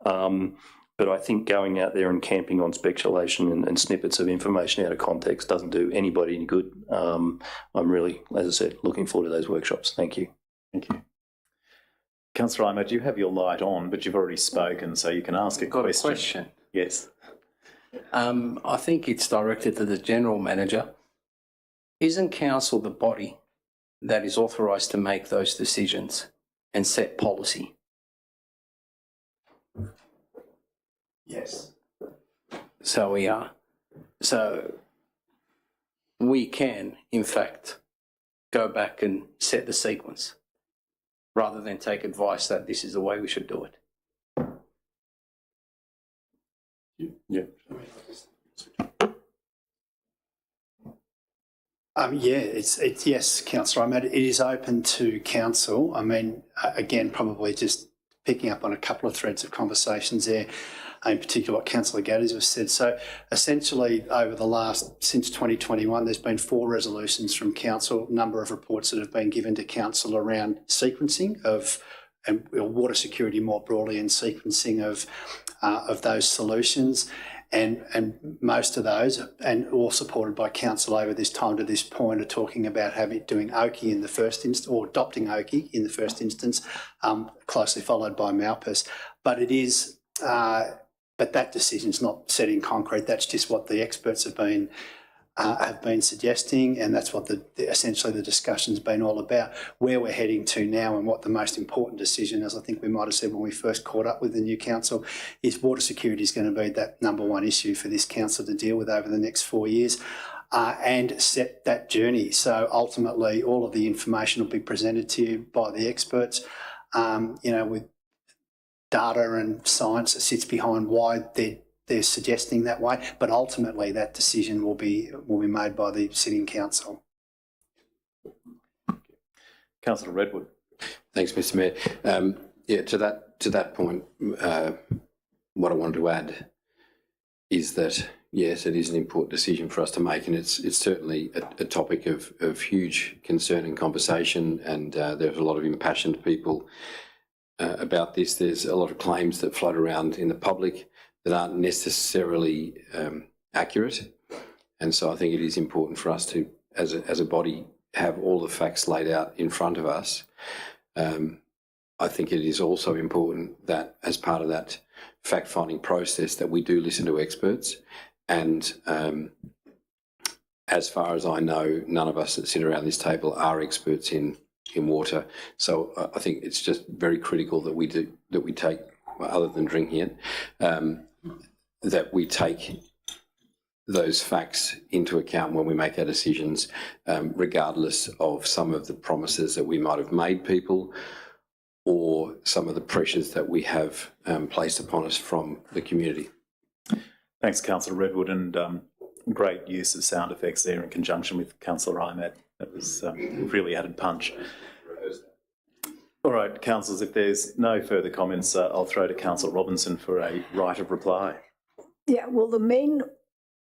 But I think going out there and camping on speculation and snippets of information out of context doesn't do anybody any good. I'm really, as I said, looking forward to those workshops. Thank you. Thank you. Councillor Imad, you have your light on, but you've already spoken, so you can ask a Got question. a question. Yes. I think it's directed to the General Manager. Isn't Council the body that is authorised to make those decisions and set policy? Yes. So we are. So we can, in fact, go back and set the sequence rather than take advice that this is the way we should do it. Yeah. It's yes, Councillor Ahmed. It is open to council. I mean, again, probably just picking up on a couple of threads of conversations there, in particular what Councillor Gaddis has said. So essentially over since 2021, there's been 4 resolutions from council, a number of reports that have been given to council around sequencing of water security more broadly and sequencing of those solutions. And most of those, and all supported by council over this time to this point, are talking about doing OKI in the first instance, or adopting OKI in the first instance, closely followed by MALPUS. But it is, but that decision's not set in concrete. That's just what the experts have been suggesting, and that's what essentially the discussion's been all about. Where we're heading to now and what the most important decision, as I think we might have said when we first caught up with the new council, is water security is going to be that number one issue for this council to deal with over the next 4 years, and set that journey. So ultimately, all of the information will be presented to you by the experts, with data and science that sits behind why they're suggesting that way, but ultimately that decision will be made by the sitting council. Councillor Redwood. Thanks, Mr. Mayor. To that point, what I wanted to add is that yes, it is an important decision for us to make, and it's certainly a topic of huge concern and conversation, and there's a lot of impassioned people about this. There's a lot of claims that float around in the public that aren't necessarily accurate, and so I think it is important for us to, as a body, have all the facts laid out in front of us. I think it is also important that, as part of that fact-finding process, that we do listen to experts and as far as I know, none of us that sit around this table are experts in water. So I think it's just very critical that we take, well, other than drinking it, that we take those facts into account when we make our decisions, regardless of some of the promises that we might have made people or some of the pressures that we have placed upon us from the community. Thanks, Councillor Redwood, and great use of sound effects there in conjunction with Councillor Ahmed. That was really added punch. All right, councillors, if there's no further comments, I'll throw to Councillor Robinson for a right of reply. Yeah, well, the main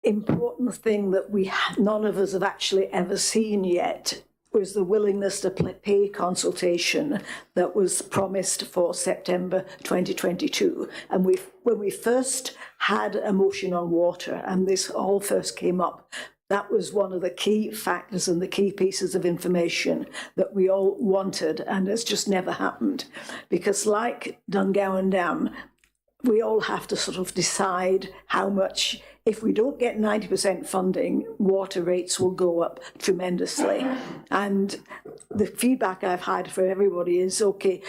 important thing that none of us have actually ever seen yet was the willingness to pay consultation that was promised for September 2022. And when we first had a motion on water and this all first came up, that was one of the key factors and the key pieces of information that we all wanted, and it's just never happened. Because like Dungowan Dam, we all have to sort of decide how much. If we don't get 90% funding, water rates will go up tremendously. And the feedback I've had for everybody is, okay,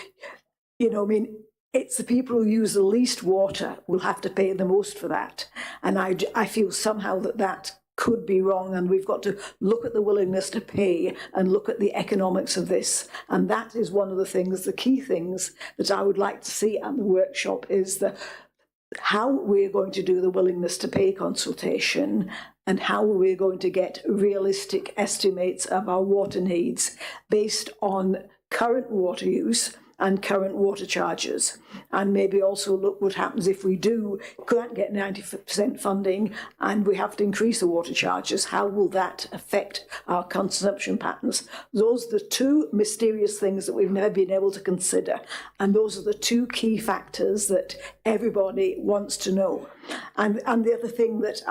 it's the people who use the least water will have to pay the most for that. And I feel somehow that could be wrong, and we've got to look at the willingness to pay and look at the economics of this. And that is one of the things, the key things that I would like to see at the workshop is how we're going to do the willingness to pay consultation and how we're going to get realistic estimates of our water needs based on current water use and current water charges. And maybe also look what happens if we can't get 90% funding and we have to increase the water charges. How will that affect our consumption patterns? Those are the two mysterious things that we've never been able to consider. And those are the two key factors that everybody wants to know. And the other thing that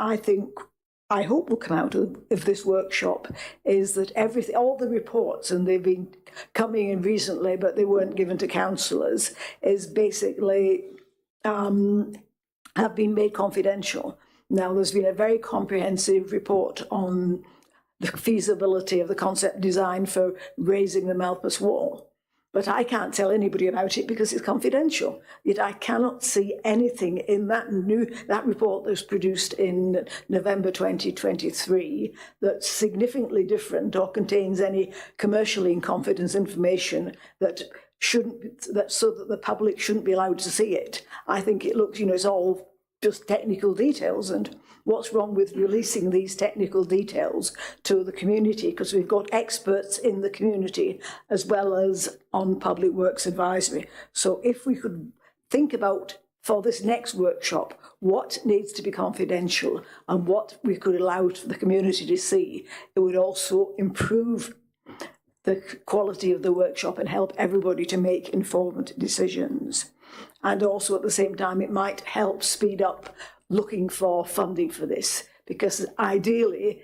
I hope will come out of this workshop is that all the reports, and they've been coming in recently, but they weren't given to councillors, is basically have been made confidential. Now, there's been a very comprehensive report on the feasibility of the concept design for raising the Malpas wall. But I can't tell anybody about it because it's confidential. Yet I cannot see anything in that report that was produced in November 2023 that's significantly different or contains any commercially in confidence information so that the public shouldn't be allowed to see it. I think it looks, it's all just technical details, and what's wrong with releasing these technical details to the community, because we've got experts in the community as well as on Public Works Advisory. So if we could think about, for this next workshop, what needs to be confidential and what we could allow the community to see, it would also improve the quality of the workshop and help everybody to make informed decisions. And also at the same time, it might help speed up looking for funding for this, because ideally,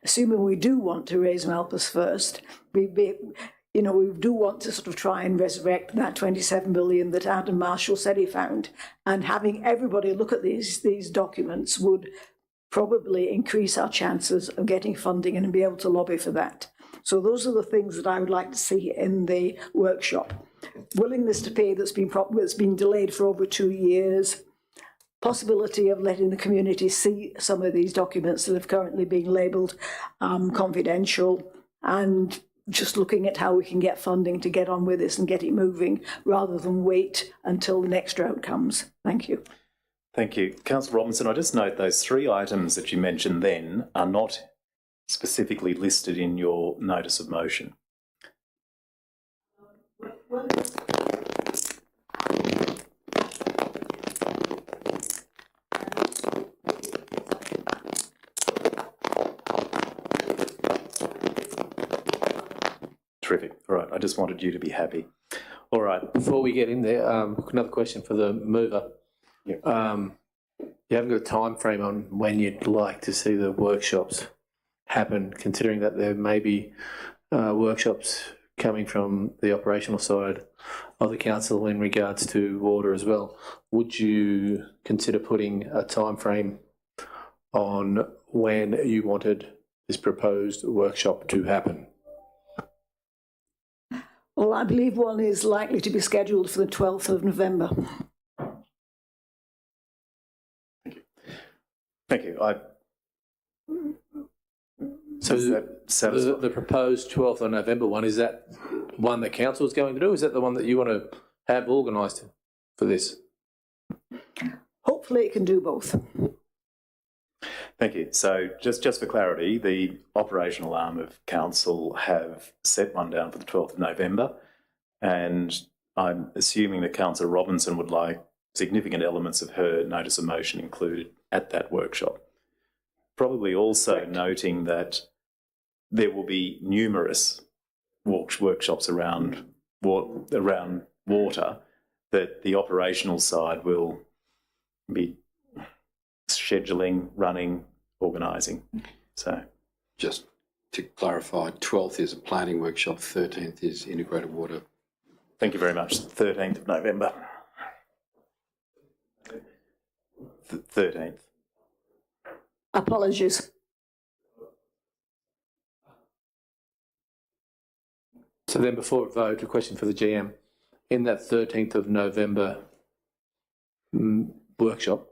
assuming we do want to raise Malpas first, we do want to sort of try and resurrect that 27 billion that Adam Marshall said he found. And having everybody look at these documents would probably increase our chances of getting funding and be able to lobby for that. So those are the things that I would like to see in the workshop. Willingness to pay that's been delayed for over 2 years, possibility of letting the community see some of these documents that have currently been labelled confidential, and just looking at how we can get funding to get on with this and get it moving rather than wait until the next drought comes. Thank you. Thank you. Councillor Robinson, I just note those 3 items that you mentioned then are not specifically listed in your notice of motion. Terrific. All right, I just wanted you to be happy. All right. Before we get in there, another question for the mover. Yeah. You haven't got a time frame on when you'd like to see the workshops happen, considering that there may be workshops coming from the operational side of the council in regards to water as well. Would you consider putting a time frame on when you wanted this proposed workshop to happen? Well, I believe one is likely to be scheduled for the 12th of November. Thank you. So Does that satisfy? the proposed 12th of November one, is that one that council is going to do? Is that the one that you want to have organised for this? Hopefully it can do both. Thank you. So just for clarity, the operational arm of council have set one down for the 12th of November, and I'm assuming that Councillor Robinson would like significant elements of her notice of motion included at that workshop. Probably also noting that there will be numerous workshops around water that the operational side will be scheduling, running, organising. So, Just to clarify, 12th is a planning workshop, 13th is integrated water. thank you very much. 13th of November. 13th. Apologies. So then before we vote, a question for the GM. In that 13th of November workshop,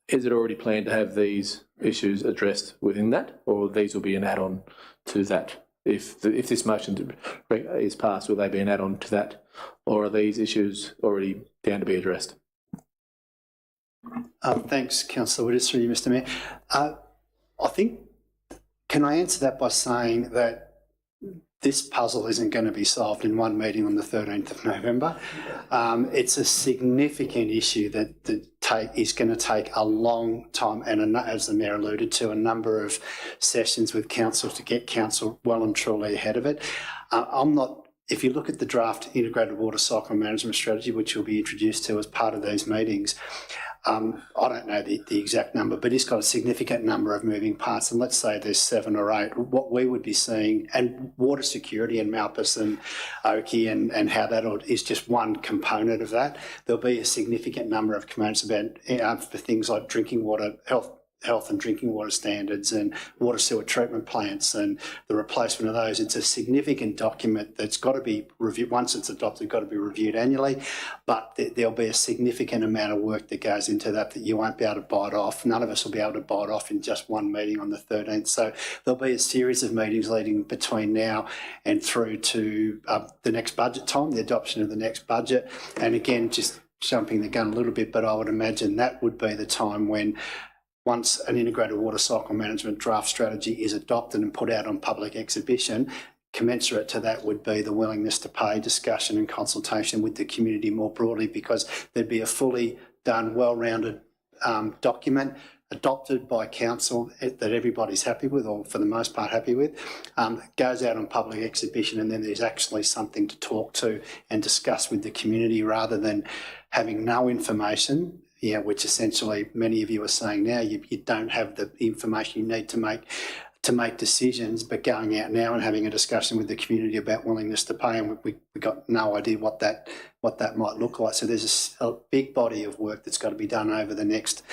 is it already planned to have these issues addressed within that, or these will be an add-on to that? If this motion is passed, will they be an add-on to that, or are these issues already down to be addressed? Thanks, Councillor Widders, through you, Mr Mayor. I think, can I answer that by saying that this puzzle isn't going to be solved in one meeting on the 13th of November. It's a significant issue that is going to take a long time, and as the Mayor alluded to, a number of sessions with council to get council well and truly ahead of it. If you look at the draft integrated water cycle management strategy, which you'll be introduced to as part of these meetings, I don't know the exact number, but it's got a significant number of moving parts. And let's say there's 7 or 8. What we would be seeing, and water security and Malpas and Oakey and how that is just one component of that. There'll be a significant number of components about for things like drinking water, health and drinking water standards and water sewer treatment plants and the replacement of those. It's a significant document that's got to be reviewed. Once it's adopted, got to be reviewed annually, but there'll be a significant amount of work that goes into that you won't be able to bite off. None of us will be able to bite off in just one meeting on the 13th. So there'll be a series of meetings leading between now and through to the next budget time, the adoption of the next budget. And again, just jumping the gun a little bit, but I would imagine that would be the time when, once an integrated water cycle management draft strategy is adopted and put out on public exhibition, commensurate to that would be the willingness to pay discussion and consultation with the community more broadly, because there'd be a fully done, well-rounded document adopted by council that everybody's happy with, or for the most part happy with, goes out on public exhibition, and then there's actually something to talk to and discuss with the community, rather than having no information, which essentially many of you are saying now you don't have the information you need to make decisions, but going out now and having a discussion with the community about willingness to pay, and we got no idea what that might look like. So there's a big body of work that's got to be done over the next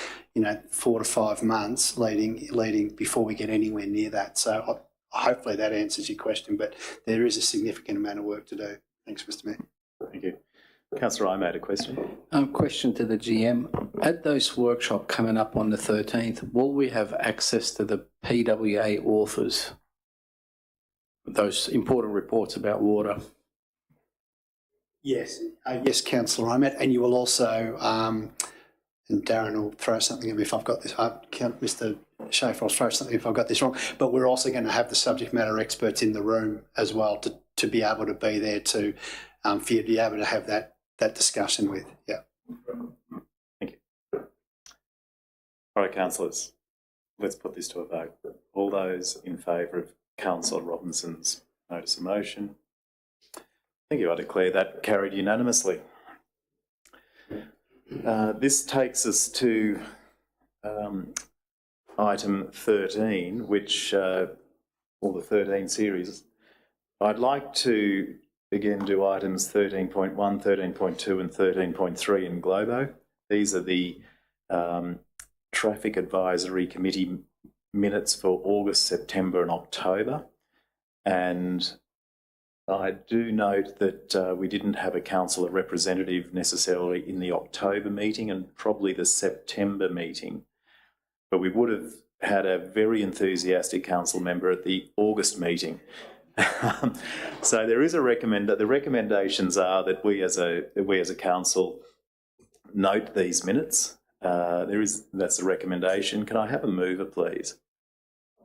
4 to 5 months leading before we get anywhere near that. So hopefully that answers your question, but there is a significant amount of work to do. Thanks, Mr Mayor. Thank you. Councillor I made a question. Question to the GM. At those workshop coming up on the 13th, will we have access to the PWA authors, those important reports about water? Yes, yes, Councillor Ahmed, and you will also, and Darren will throw something at me if I've got this. Mr. Schaefer will throw something if I've got this wrong. But we're also going to have the subject matter experts in the room as well to be able to be there to for you to be able to have that discussion with. Yeah. Thank you. All right, councillors, let's put this to a vote. All those in favour of Councillor Robinson's notice of motion? Thank you. I declare that carried unanimously. This takes us to item 13, which, or the 13 series. I'd like to again do items 13.1, 13.2 and 13.3 in globo. These are the Traffic Advisory Committee minutes for August, September and October. And I do note that we didn't have a councillor representative necessarily in the October meeting and probably the September meeting, but we would have had a very enthusiastic council member at the August meeting. So there is the recommendations are that we as a council note these minutes. That's the recommendation. Can I have a mover, please?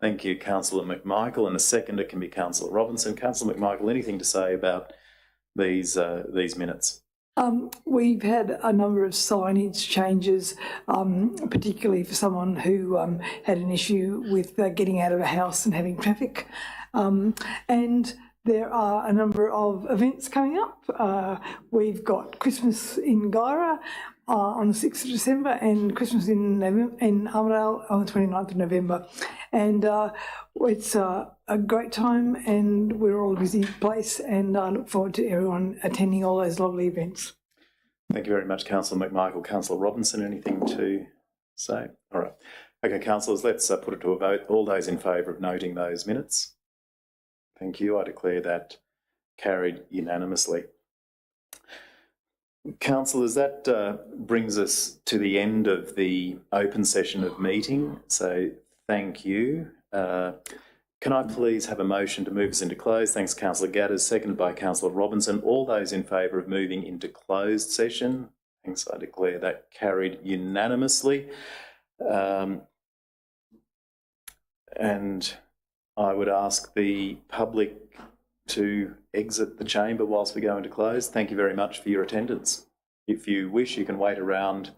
Thank you, Councillor McMichael, and a seconder can be Councillor Robinson. Councillor McMichael, anything to say about these minutes? We've had a number of signage changes, particularly for someone who had an issue with getting out of a house and having traffic. And there are a number of events coming up. We've got Christmas in Guyra on the 6th of December and Christmas in Armidale on the 29th of November. And it's a great time and we're all a busy place, and I look forward to everyone attending all those lovely events. Thank you very much, Councillor McMichael. Councillor Robinson, anything to say? All right. Okay, councillors, let's put it to a vote. All those in favour of noting those minutes? Thank you. I declare that carried unanimously. Councillors, that brings us to the end of the open session of meeting. So thank you. Can I please have a motion to move us into closed? Thanks, Councillor Gadders, seconded by Councillor Robinson. All those in favour of moving into closed session? Thanks. I declare that carried unanimously. And I would ask the public to exit the chamber whilst we go into close. Thank you very much for your attendance. If you wish, you can wait around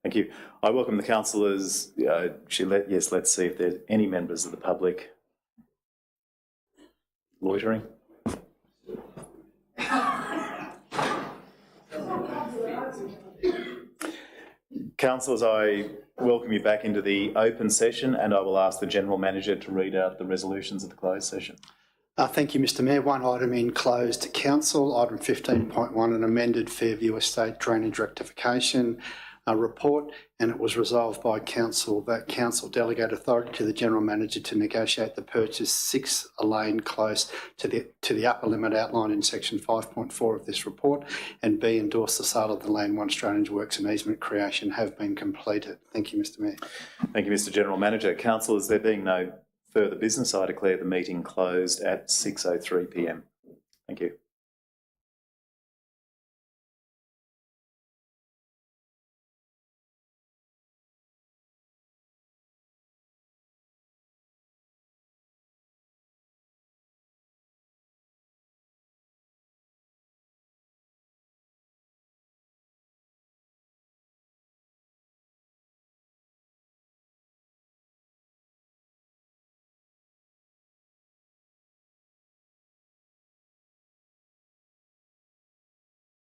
Thank you. I welcome the councillors. Yes, let's see if there's any members of the public loitering. Councillors, I welcome you back into the open session, and I will ask the General Manager to read out the resolutions of the closed session. Thank you, Mr Mayor. One item in closed council, item 15.1, an amended Fairview Estate drainage rectification report, and it was resolved by council that council delegate authority to the General Manager to negotiate the purchase 6 lane close to the upper limit outlined in section 5.4 of this report, and B, endorse the sale of the lane once drainage works and easement creation have been completed. Thank you, Mr Mayor. Thank you, Mr General Manager. Councillors, there being no further business, I declare the meeting closed at 6:03 p.m. Thank you.